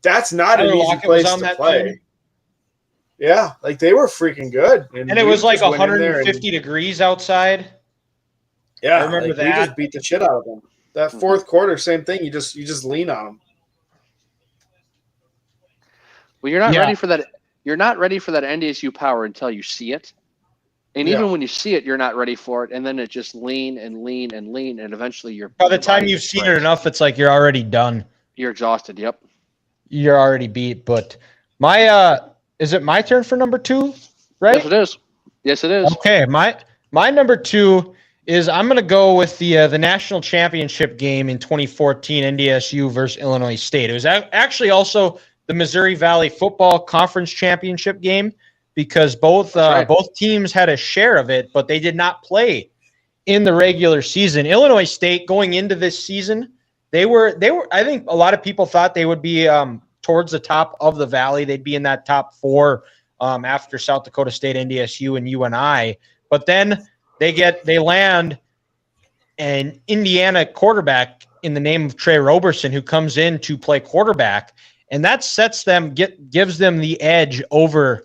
C: that's not
A: Tyler
C: an easy
A: Lockett was
C: place
A: on
C: to
A: that
C: play.
A: team.
C: Yeah, like they were freaking good,
A: And it
C: we
A: was like
C: just went in there
A: 150 degrees outside.
C: yeah,
A: I remember
C: like, we
A: that.
C: just beat the shit out of them. That fourth quarter, same thing. You just lean on them.
B: Well, you're not
A: Yeah.
B: ready for that. You're not ready for that NDSU power until you see it. And
C: Yeah.
B: even when you see it, you're not ready for it. And then it just lean and lean and lean. And eventually
A: By the time you've seen it enough, it's like you're already done.
B: You're exhausted. Yep.
A: You're already beat. But my is it my turn for number 2? Right?
B: Yes, it is. Yes, it is.
A: Okay, my number 2 is I'm going to go with the national championship game in 2014, NDSU versus Illinois State. It was actually also the Missouri Valley Football Conference Championship game because both teams had a share of it, but they did not play in the regular season. Illinois State going into this season, they were. I think a lot of people thought they would be towards the top of the valley. They'd be in that top 4 after South Dakota State, NDSU, and UNI. But then they land an Indiana quarterback in the name of Trey Roberson, who comes in to play quarterback, and that gives them the edge over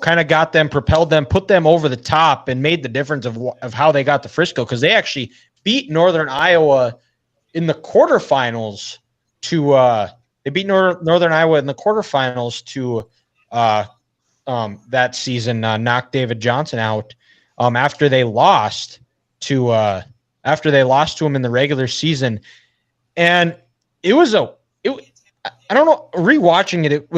A: kind of got them, propelled them, put them over the top, and made the difference of how they got to Frisco, because they actually beat Northern Iowa in the quarterfinals they beat Northern Iowa in the quarterfinals to that season, knocked David Johnson out after they lost to him in the regular season. And I don't know, rewatching it, it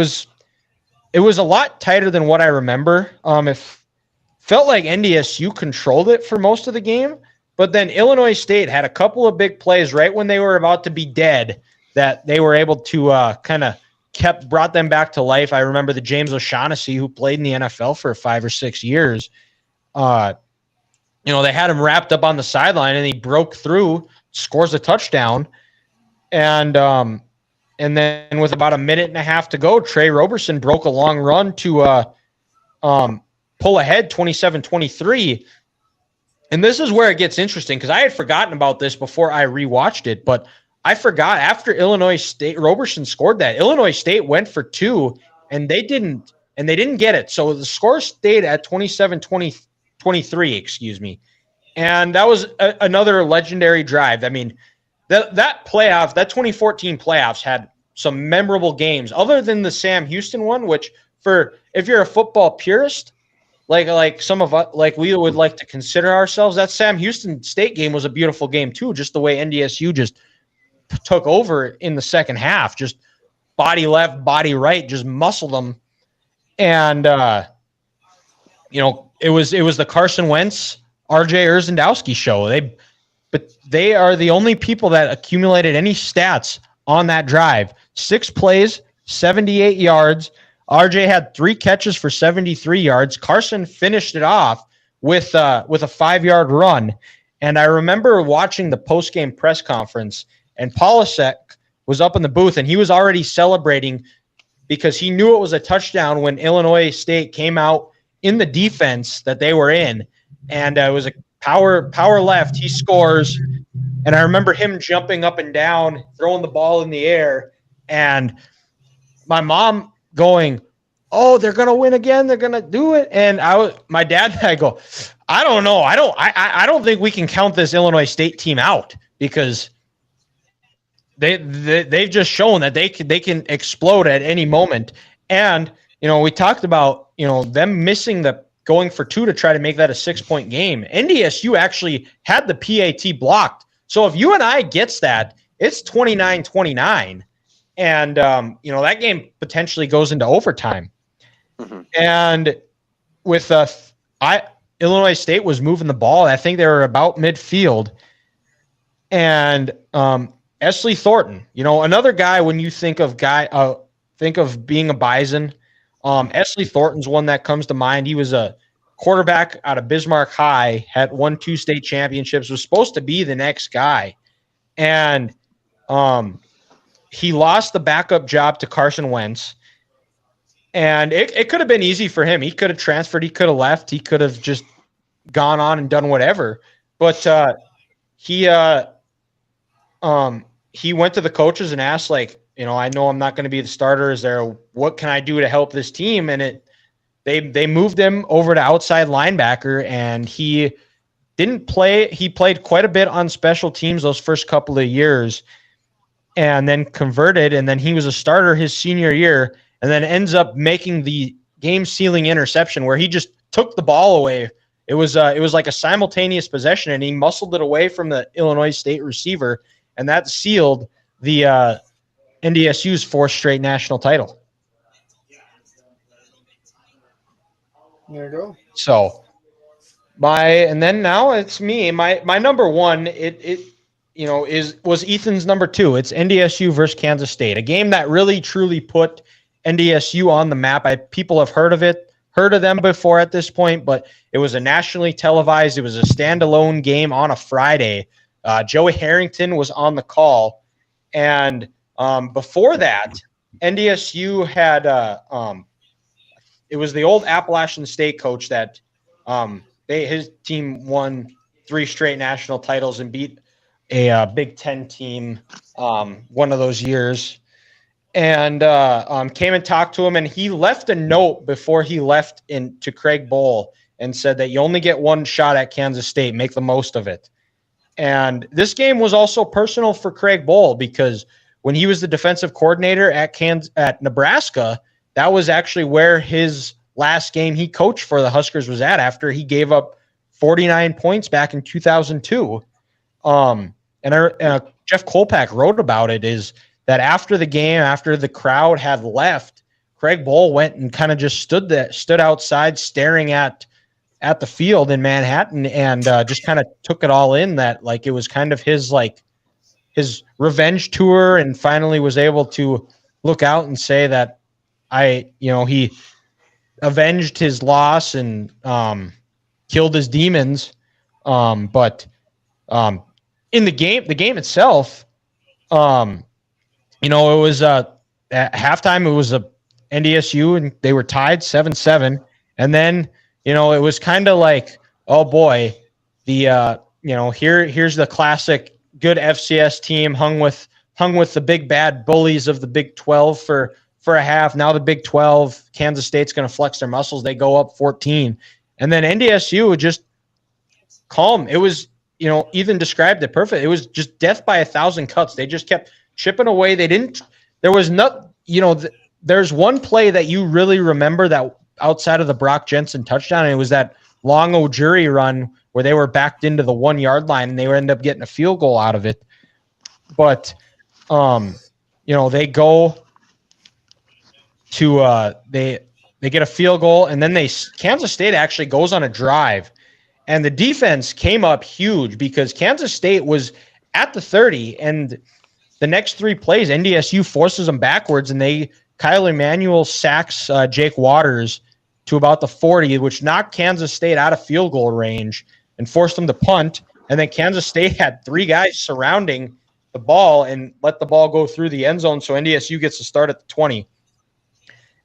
A: was a lot tighter than what I remember. It felt like NDSU controlled it for most of the game, but then Illinois State had a couple of big plays right when they were about to be dead that they were able to brought them back to life. I remember the James O'Shaughnessy, who played in the NFL for 5 or 6 years. They had him wrapped up on the sideline, and he broke through, scores a touchdown, and then with about a minute and a half to go, Trey Roberson broke a long run to pull ahead 27-23. And this is where it gets interesting, because I had forgotten about this before I rewatched it, but I forgot after Illinois State, Roberson scored that. Illinois State went for 2, and they didn't get it. So the score stayed at 27-23, excuse me. And that was another legendary drive. I mean, that 2014 playoffs had some memorable games, other than the Sam Houston one, which if you're a football purist, like some of us, like we would like to consider ourselves, that Sam Houston State game was a beautiful game too, just the way NDSU just took over in the second half, just body left, body right, just muscled them. And, it was the Carson Wentz, RJ Urzendowski show. But they are the only people that accumulated any stats on that drive. 6 plays, 78 yards. RJ had 3 catches for 73 yards. Carson finished it off with a 5-yard run. And I remember watching the post-game press conference, and Polasek was up in the booth, and he was already celebrating because he knew it was a touchdown when Illinois State came out in the defense that they were in. And it was a power left. He scores. And I remember him jumping up and down, throwing the ball in the air, and my mom going, "Oh, they're going to win again. They're going to do it." And my dad and I go, "I don't know. I don't think we can count this Illinois State team out, because they've just shown that they can explode at any moment." And, we talked about, them missing the going for 2 to try to make that a 6-point game. NDSU actually had the PAT blocked. So if UNI gets that, it's 29-29. And, that game potentially goes into overtime. Mm-hmm. And with Illinois State was moving the ball. I think they were about midfield. And Esley Thornton, another guy, when you think of think of being a Bison. Esley Thornton's one that comes to mind. He was a quarterback out of Bismarck High, had won 2 state championships, was supposed to be the next guy. And he lost the backup job to Carson Wentz. And it could have been easy for him. He could have transferred. He could have left. He could have just gone on and done whatever. But he went to the coaches and asked, like, I know I'm not going to be the starter. What can I do to help this team? And they moved him over to outside linebacker, and he didn't play. He played quite a bit on special teams those first couple of years, and then converted. And then he was a starter his senior year, and then ends up making the game-sealing interception where he just took the ball away. It was like a simultaneous possession, and he muscled it away from the Illinois State receiver, and that sealed the NDSU's 4th straight national title.
C: There you go.
A: So and then now it's me. My number one, was Ethan's number 2. It's NDSU versus Kansas State, a game that really truly put NDSU on the map. People have heard of them before at this point, but it was a nationally televised. It was a standalone game on a Friday. Joey Harrington was on the call, and before that, NDSU had it was the old Appalachian State coach that his team won 3 straight national titles and beat a Big Ten team one of those years. And came and talked to him, and he left a note before he left to Craig Bowl and said that you only get one shot at Kansas State, make the most of it. And this game was also personal for Craig Bowl because when he was the defensive coordinator at Nebraska, that was actually where his last game he coached for the Huskers was at after he gave up 49 points back in 2002. And Jeff Kolpak wrote about it, is that after the game, after the crowd had left, Craig Bowl went and kind of just stood outside staring at the field in Manhattan and just kind of took it all in, that like it was kind of his revenge tour, and finally was able to look out and say that he avenged his loss and killed his demons. But in the game itself, it was at halftime, it was a NDSU and they were tied 7-7. And then, it was kind of like, oh boy, here's the classic good FCS team hung with the big bad bullies of the Big 12 for a half. Now the Big 12, Kansas State's going to flex their muscles. They go up 14. And then NDSU would just calm. It was, Ethan described it perfect. It was just death by 1,000 cuts. They just kept chipping away. There's one play that you really remember that outside of the Brock Jensen touchdown, and it was that long O'Jury run where they were backed into the 1 yard line and they would end up getting a field goal out of it. But, they go to, they get a field goal, and then Kansas State actually goes on a drive, and the defense came up huge because Kansas State was at the 30, and the next 3 plays, NDSU forces them backwards, and Kyle Emanuel sacks Jake Waters to about the 40, which knocked Kansas State out of field goal range and forced them to punt. And then Kansas State had 3 guys surrounding the ball and let the ball go through the end zone, so NDSU gets to start at the 20.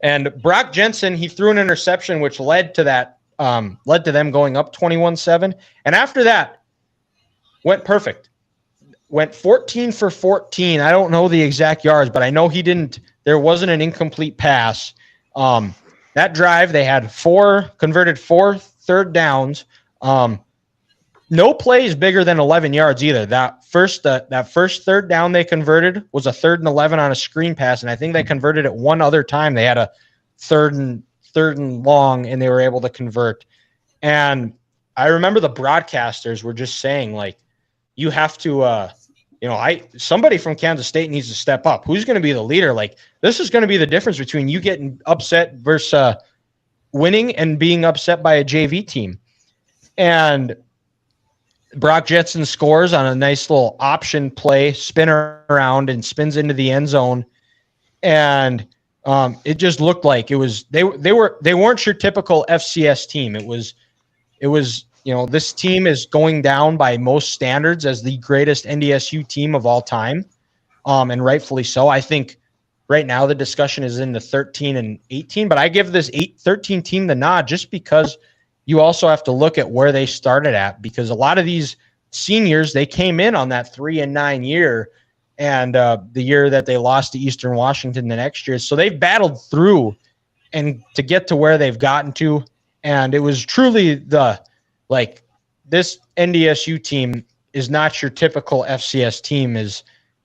A: And Brock Jensen, he threw an interception, which led to them going up 21-7. And after that, went perfect. Went 14 for 14. I don't know the exact yards, but I know there wasn't an incomplete pass. That drive, they had converted 4 third downs. No plays bigger than 11 yards either. That first third down they converted was a 3rd and 11 on a screen pass, and I think they converted it one other time. They had a third and long, and they were able to convert. And I remember the broadcasters were just saying, like, you have to, somebody from Kansas State needs to step up. Who's going to be the leader? Like, this is going to be the difference between you getting upset versus winning and being upset by a JV team. And Brock Jensen scores on a nice little option play, spin around and spins into the end zone. And It just looked like it was they weren't your typical FCS team. It was this team is going down by most standards as the greatest NDSU team of all time, and rightfully so. I think right now the discussion is in the 13 and 18, but I give this 13 team the nod just because you also have to look at where they started at, because a lot of these seniors, they came in on that 3-9 year, and the year that they lost to Eastern Washington the next year. So they've battled through and to get to where they've gotten to. And it was truly this NDSU team is not your typical FCS team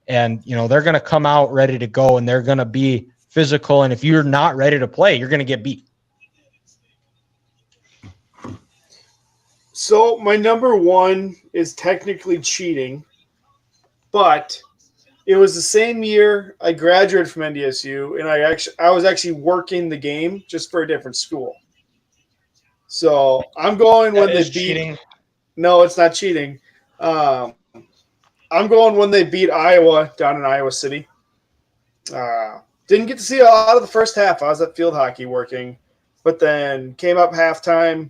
A: and they're going to come out ready to go, and they're going to be physical. And if you're not ready to play, you're going to get beat.
C: So my number one is technically cheating, but it was the same year I graduated from NDSU, and I was actually working the game just for a different school. So I'm going when they beat.
A: Cheating.
C: No, it's not cheating. I'm going when they beat Iowa down in Iowa City. Didn't get to see a lot of the first half. I was at field hockey working, but then came up halftime,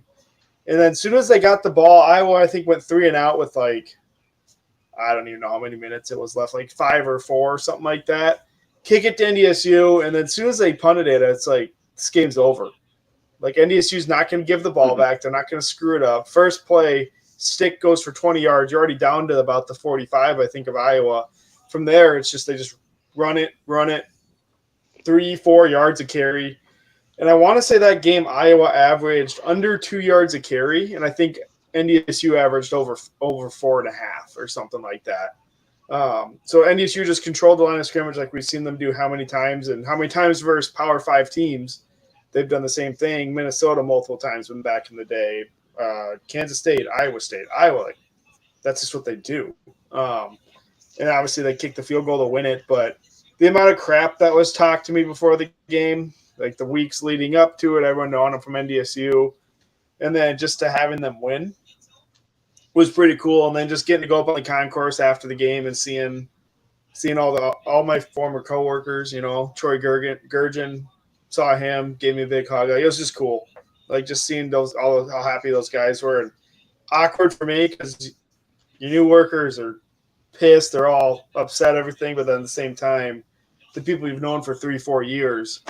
C: and then as soon as they got the ball, Iowa I think went 3 and out with I don't even know how many minutes it was left, 5 or 4 or something like that. Kick it to NDSU, and then as soon as they punted it, it's this game's over. NDSU's not going to give the ball back. They're not going to screw it up. First play, stick goes for 20 yards. You're already down to about the 45, I think, of Iowa. From there, it's just they just run it, 3-4 yards a carry. And I want to say that game Iowa averaged under 2 yards a carry, and I think NDSU averaged over 4.5 or something like that. So NDSU just controlled the line of scrimmage like we've seen them do how many times versus Power 5 teams. They've done the same thing. Minnesota multiple times when back in the day. Kansas State, Iowa. That's just what they do. And obviously they kicked the field goal to win it. But the amount of crap that was talked to me before the game, the weeks leading up to it, everyone knowing them from NDSU, and then just to having them win was pretty cool. And then just getting to go up on the concourse after the game and seeing all my former coworkers, Troy Gurgen, saw him, gave me a big hug. It was just cool. Just seeing how happy those guys were. And awkward for me because your new workers are pissed. They're all upset, everything. But then at the same time, the people you've known for 3-4 years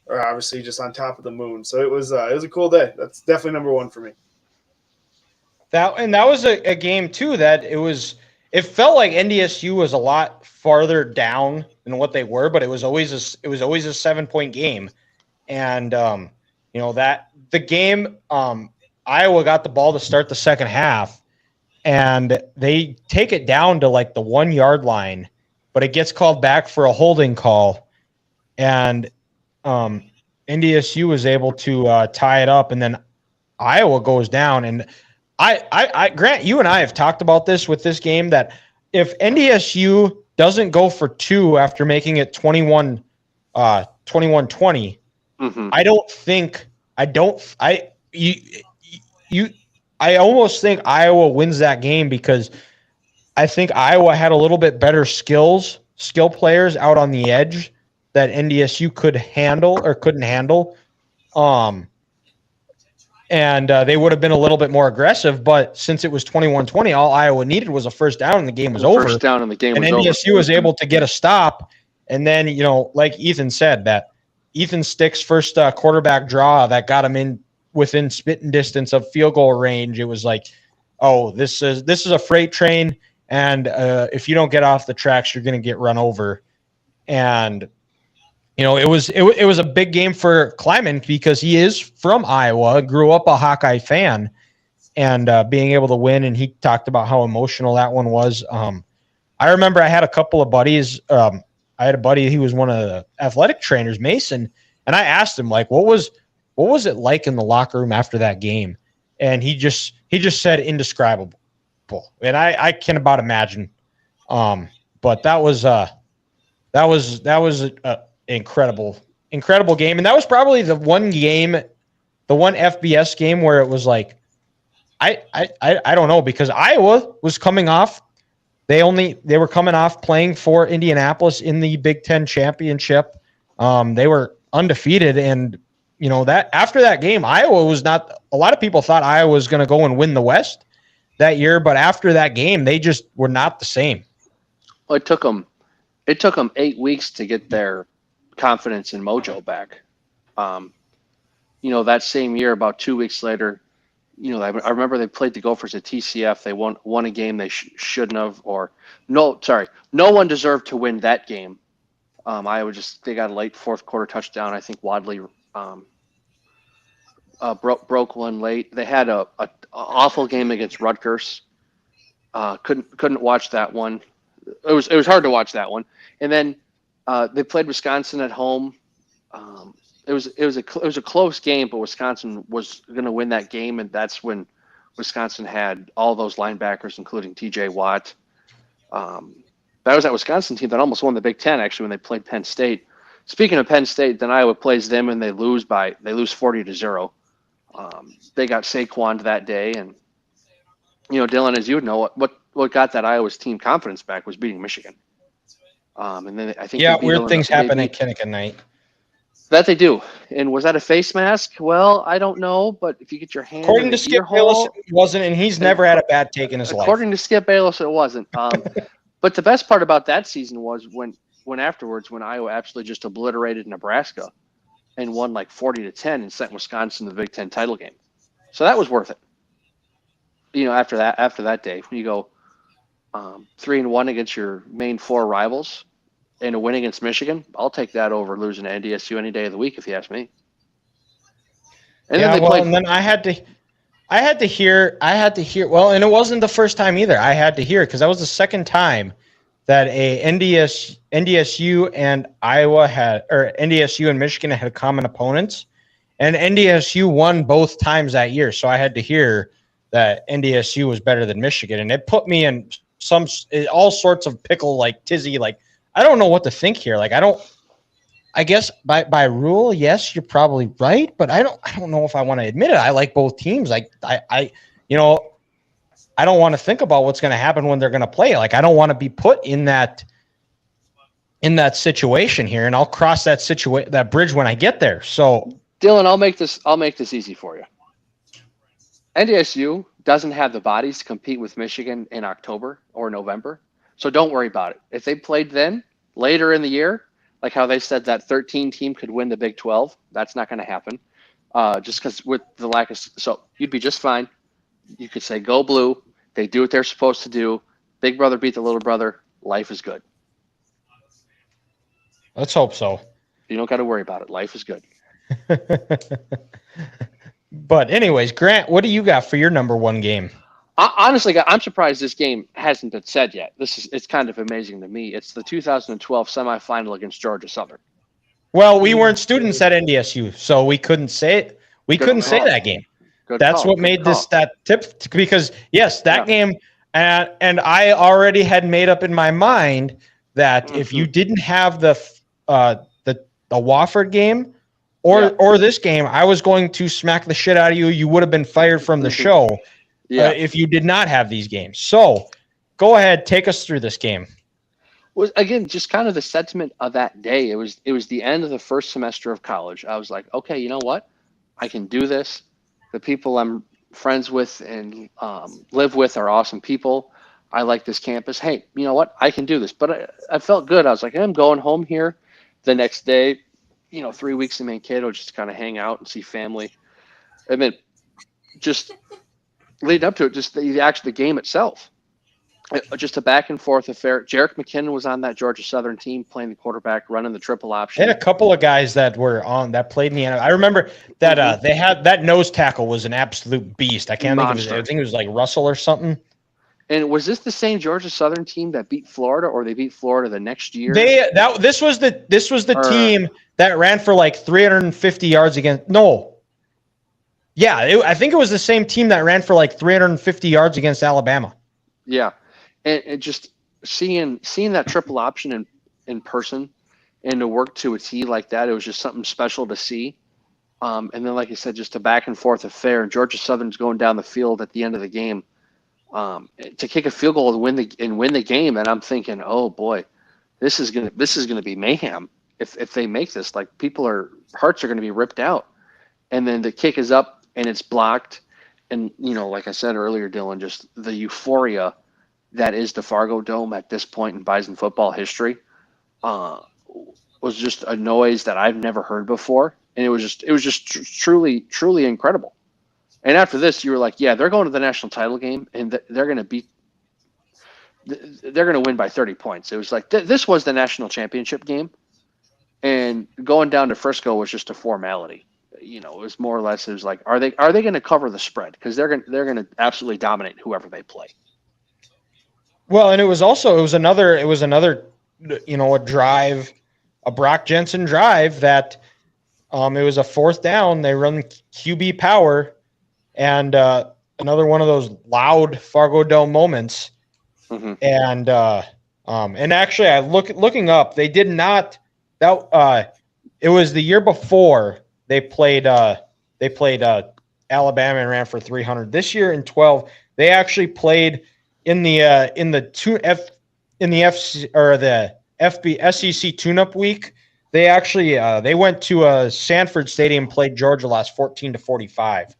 C: are obviously just on top of the moon. So it was a cool day. That's definitely number one for me.
A: That was a game too that it felt like NDSU was a lot farther down than what they were, but it was always a 7-point game. And that the game, Iowa got the ball to start the second half, and they take it down to the 1 yard line, but it gets called back for a holding call, and NDSU was able to tie it up, and then Iowa goes down. And I Grant, you and I have talked about this with this game, that if NDSU doesn't go for 2 after making it 21-20, I almost think Iowa wins that game, because I think Iowa had a little bit better skill players out on the edge that NDSU could handle or couldn't handle. And they would have been a little bit more aggressive, but since it was 21-20, all Iowa needed was a first down and the game was over.
B: First down and the game was
A: over. And NDSU was
B: over.
A: able to get a stop. And then, like Ethan said, that Ethan Stick's first quarterback draw that got him in within spitting distance of field goal range, it was this is a freight train, and if you don't get off the tracks, you're going to get run over. And it was a big game for Kleiman because he is from Iowa, grew up a Hawkeye fan, and being able to win. And he talked about how emotional that one was. I remember I had a couple of buddies. I had a buddy, he was one of the athletic trainers, Mason, and I asked him what was it like in the locker room after that game? And he just said indescribable. And I can about imagine. But that was incredible game. And that was probably the one FBS game where it was I don't know, because Iowa was coming off. They were coming off playing for Indianapolis in the Big Ten championship. They were undefeated, and that after that game, Iowa was not. A lot of people thought Iowa was going to go and win the West that year, but after that game, they just were not the same.
B: Well, it took them 8 weeks to get their confidence and mojo back. That same year, about 2 weeks later, I remember they played the Gophers at TCF. They won a game they shouldn't have, no one deserved to win that game. Iowa they got a late fourth quarter touchdown. I think Wadley broke one late. They had a awful game against Rutgers. Couldn't watch that one. It was hard to watch that one. And then they played Wisconsin at home. It was a close game, but Wisconsin was going to win that game, and that's when Wisconsin had all those linebackers, including T.J. Watt. That was that Wisconsin team that almost won the Big Ten, actually, when they played Penn State. Speaking of Penn State, then Iowa plays them, and they lose 40-0. They got Saquon that day, and Dylan, as you would know, what got that Iowa's team confidence back was beating Michigan. And then I think
A: weird things happen at Kinnikin night.
B: That they do. And was that a face mask? Well, I don't know, but if you get your hand
A: according to Skip Bayless, it wasn't, and he's never had a bad take in his life.
B: According to Skip Bayless, it wasn't. But the best part about that season was when afterwards, when Iowa absolutely just obliterated Nebraska and won like 40-10 and sent Wisconsin to the Big Ten title game. So that was worth it. After that day, when you go 3-1 against your main four rivals and a win against Michigan, I'll take that over losing to NDSU any day of the week, if you ask me.
A: And then I had to hear. Well, and it wasn't the first time either. I had to hear because that was the second time that a NDSU and NDSU and Michigan had common opponents, and NDSU won both times that year. So I had to hear that NDSU was better than Michigan, and it put me in all sorts of pickle, like tizzy, like I don't know what to think here. Like I guess by rule, yes, you're probably right, but I don't know if I want to admit it. I like both teams. I don't want to think about what's going to happen when they're going to play. Like I don't want to be put in that situation here, and I'll cross that bridge when I get there. So
B: Dylan, I'll make this easy for you. NDSU doesn't have the bodies to compete with Michigan in October or November, so don't worry about it. If they played then later in the year, like how they said that 13 team could win the Big 12, that's not going to happen. Just because with the lack of, so you'd be just fine. You could say go blue. They do what they're supposed to do. Big brother beat the little brother. Life is good.
A: Let's hope so.
B: You don't got to worry about it. Life is good.
A: But anyways, Grant, what do you got for your number one game?
B: Honestly, I'm surprised this game hasn't been said yet. It's kind of amazing to me. It's the 2012 semifinal against Georgia Southern.
A: Well, we weren't students at NDSU, so we couldn't say it. We couldn't say that game. That's what made that tip, because yes, that game, and I already had made up in my mind that if you didn't have the Wofford game or this game, I was going to smack the shit out of you. You would have been fired from the show if you did not have these games. So go ahead, take us through this game.
B: Well, again, just kind of the sentiment of that day. It was the end of the first semester of college. I was like, okay, you know what? I can do this. The people I'm friends with and live with are awesome people. I like this campus. Hey, you know what? I can do this. But I felt good. I was like, I'm going home here the next day, 3 weeks in Mankato, just to kind of hang out and see family. And then just leading up to it, just the game itself. Just a back and forth affair. Jarek McKinnon was on that Georgia Southern team playing the quarterback, running the triple option.
A: They had a couple of guys that played in the NFL. I remember that they had that nose tackle was an absolute beast. I can't think of his name. I think it was like Russell or something.
B: And was this the same Georgia Southern team that beat Florida, or they beat Florida the next year?
A: This was the team that ran for like 350 yards against. No. Yeah, I think it was the same team that ran for like 350 yards against Alabama.
B: Yeah. And just seeing that triple option in person and to work to a T like that, it was just something special to see. And then, like I said, just a back and forth affair. And Georgia Southern's going down the field at the end of the game to kick a field goal and win the game. And I'm thinking, oh boy, this is gonna be mayhem. if they make this, like hearts are going to be ripped out, and then the kick is up and it's blocked, and like I said earlier, Dylan, just the euphoria that is the Fargo Dome at this point in Bison football history was just a noise that I've never heard before, and it was just truly incredible. And after this, you were like, yeah, they're going to the national title game, and they're going to win by 30 points. It was like this was the national championship game, and going down to Frisco was just a formality. It was more or less, it was like, are they going to cover the spread? Because they're going to absolutely dominate whoever they play.
A: Well, and it was another a drive, a Brock Jensen drive that it was a fourth down. They run QB power, and another one of those loud Fargo Dome moments.
B: Mm-hmm.
A: And actually, I looking up, they did not. It was the year before they played Alabama and ran for 300. This year in 12, they actually played in the SEC tune-up week. They actually they went to Sanford Stadium, played Georgia last 14-45.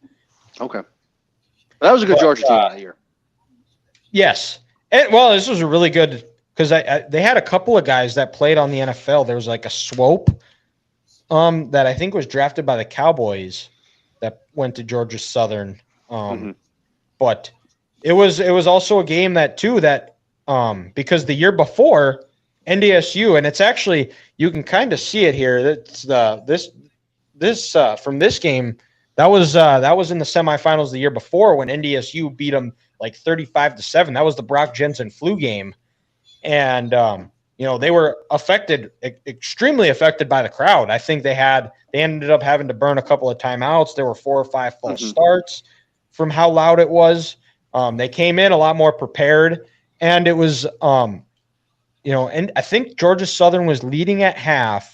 B: Okay, that was a good Georgia team that year.
A: Yes, and this was a really good because they had a couple of guys that played on the NFL. There was like a Swope that I think was drafted by the Cowboys that went to Georgia Southern. But it was also a game that because the year before NDSU, and it's actually, you can kind of see it here. That's this from this game. That was in the semifinals the year before when NDSU beat them like 35-7. That was the Brock Jensen flu game, and they were extremely affected by the crowd. I think they ended up having to burn a couple of timeouts. There were 4 or 5 false starts from how loud it was. They came in a lot more prepared, and it was and I think Georgia Southern was leading at half.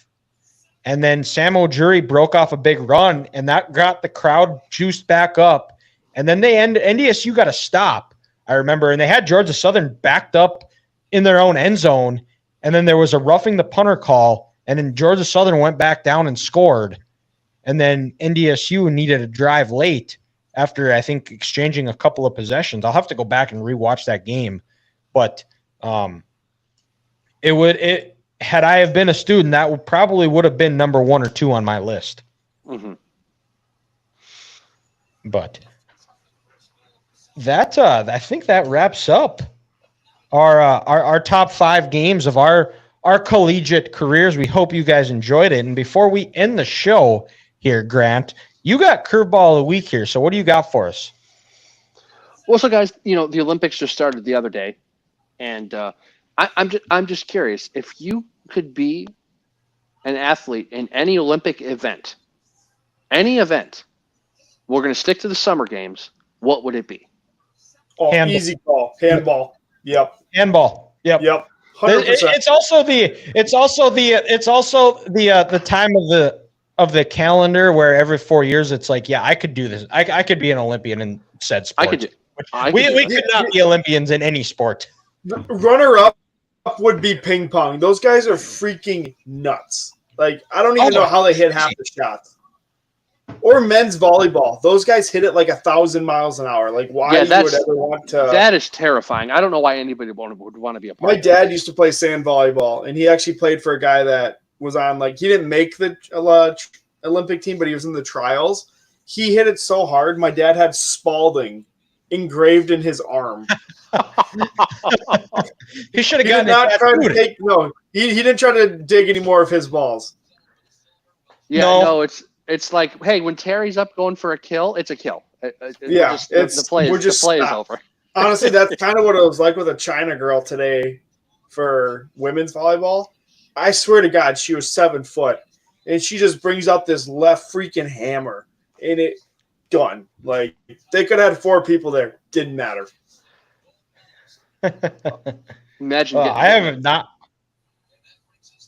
A: And then Sam Ojuri broke off a big run, and that got the crowd juiced back up. And then NDSU got a stop, I remember, and they had Georgia Southern backed up in their own end zone. And then there was a roughing the punter call, and then Georgia Southern went back down and scored. And then NDSU needed a drive late after, I think, exchanging a couple of possessions. I'll have to go back and rewatch that game. But had I have been a student, that probably would have been number 1 or 2 on my list.
B: Mm-hmm.
A: But that I think that wraps up our top 5 games of our collegiate careers. We hope you guys enjoyed it. And before we end the show here, Grant, you got curveball of the week here. So what do you got for us?
B: Well, so guys, the Olympics just started the other day, and I'm just curious, if you could be an athlete in any Olympic event, we're going to stick to the Summer Games, what would it be?
C: Oh, handball. Easy call. Handball. Yep.
A: Handball. Yep.
C: 100%.
A: It's also the time of the calendar where every 4 years it's like, yeah, I could do this. I could be an Olympian in said sport. We could not be Olympians in any sport.
C: Runner-up would be ping pong. Those guys are freaking nuts. Like, I don't even know how they hit half the shots. Or men's volleyball. Those guys hit it like 1,000 miles an hour. Like, why you would ever want to?
B: That is terrifying. I don't know why anybody would want to be a part of it.
C: My dad used to play sand volleyball, and he actually played for a guy that was on, like, he didn't make the Olympic team, but he was in the trials. He hit it so hard, my dad had Spalding engraved in his arm.
A: He should have gotten it.
C: He didn't try to dig any more of his balls.
B: Yeah, it's like, hey, when Terry's up going for a kill, it's a kill. The play is over.
C: Honestly, that's kind of what it was like with a China girl today for women's volleyball. I swear to God, she was 7 foot, and she just brings out this left freaking hammer, and it done. Like, they could have had 4 people there, didn't matter.
B: Imagine.
A: I have not.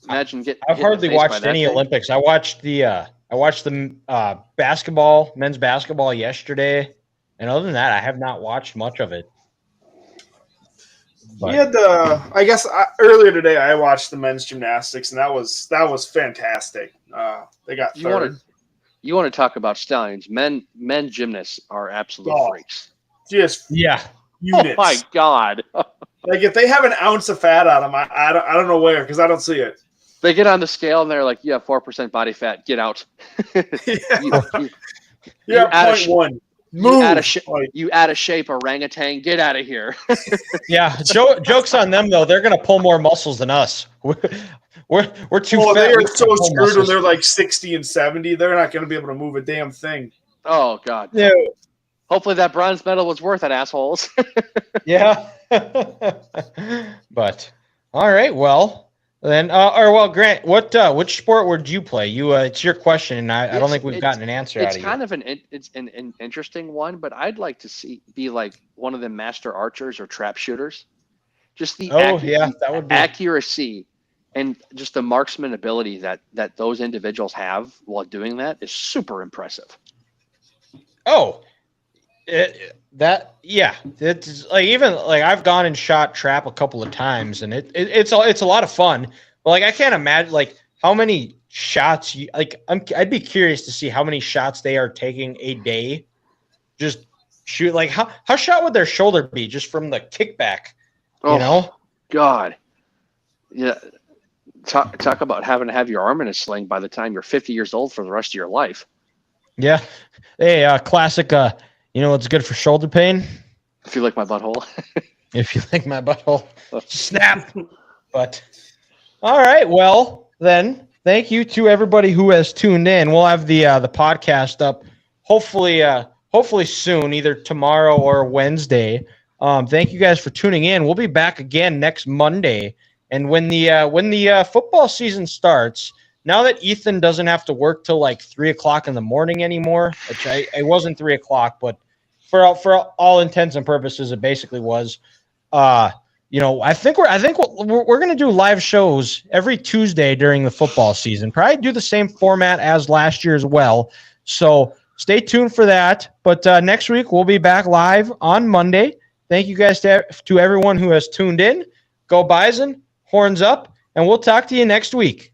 B: Imagine get.
A: I've hardly watched any Olympics. I watched the basketball, men's basketball yesterday, and other than that, I have not watched much of it. But
C: He had the. I guess earlier today I watched the men's gymnastics, and that was fantastic. They got third.
B: You want to talk about stallions? Men gymnasts are absolute freaks.
C: Just
A: yeah.
C: Units.
B: Oh my god!
C: Like if they have an ounce of fat on them, I don't know where because I don't see it.
B: They get on the scale and they're like, "You have 4% body fat. Get out."
C: You're at 0.1. Move.
B: You out of shape orangutan. Get out of here.
A: Yeah. Jokes on them though. They're gonna pull more muscles than us. We're too fat.
C: They are so screwed when they're like 60 and 70. They're not gonna be able to move a damn thing.
B: Oh god.
C: Yeah.
B: Hopefully that bronze medal was worth it, assholes.
A: Yeah. But all right, well then, Grant, which sport would you play? It's your question, and I don't think we've gotten an answer out of you.
B: It's an interesting one, but I'd like to be like one of the master archers or trap shooters. Just the
A: that would be
B: accuracy and just the marksman ability that those individuals have while doing that is super impressive.
A: Oh. It's like even like I've gone and shot trap a couple of times, and it's a lot of fun. But like I can't imagine like how many shots I'd be curious to see how many shots they are taking a day. Just shoot like how shot would their shoulder be just from the kickback? You know,
B: God, yeah. Talk about having to have your arm in a sling by the time you're 50 years old for the rest of your life.
A: Yeah, hey, classic. You know what's good for shoulder pain?
B: If you like my butthole.
A: If you like my butthole, snap. But all right, well then, thank you to everybody who has tuned in. We'll have the podcast up hopefully soon, either tomorrow or Wednesday. Thank you guys for tuning in. We'll be back again next Monday, and when the football season starts. Now that Ethan doesn't have to work till like 3:00 in the morning anymore, which I wasn't 3:00, but for all intents and purposes, it basically was. I think we're gonna do live shows every Tuesday during the football season. Probably do the same format as last year as well. So stay tuned for that. But next week we'll be back live on Monday. Thank you guys to everyone who has tuned in. Go Bison, horns up, and we'll talk to you next week.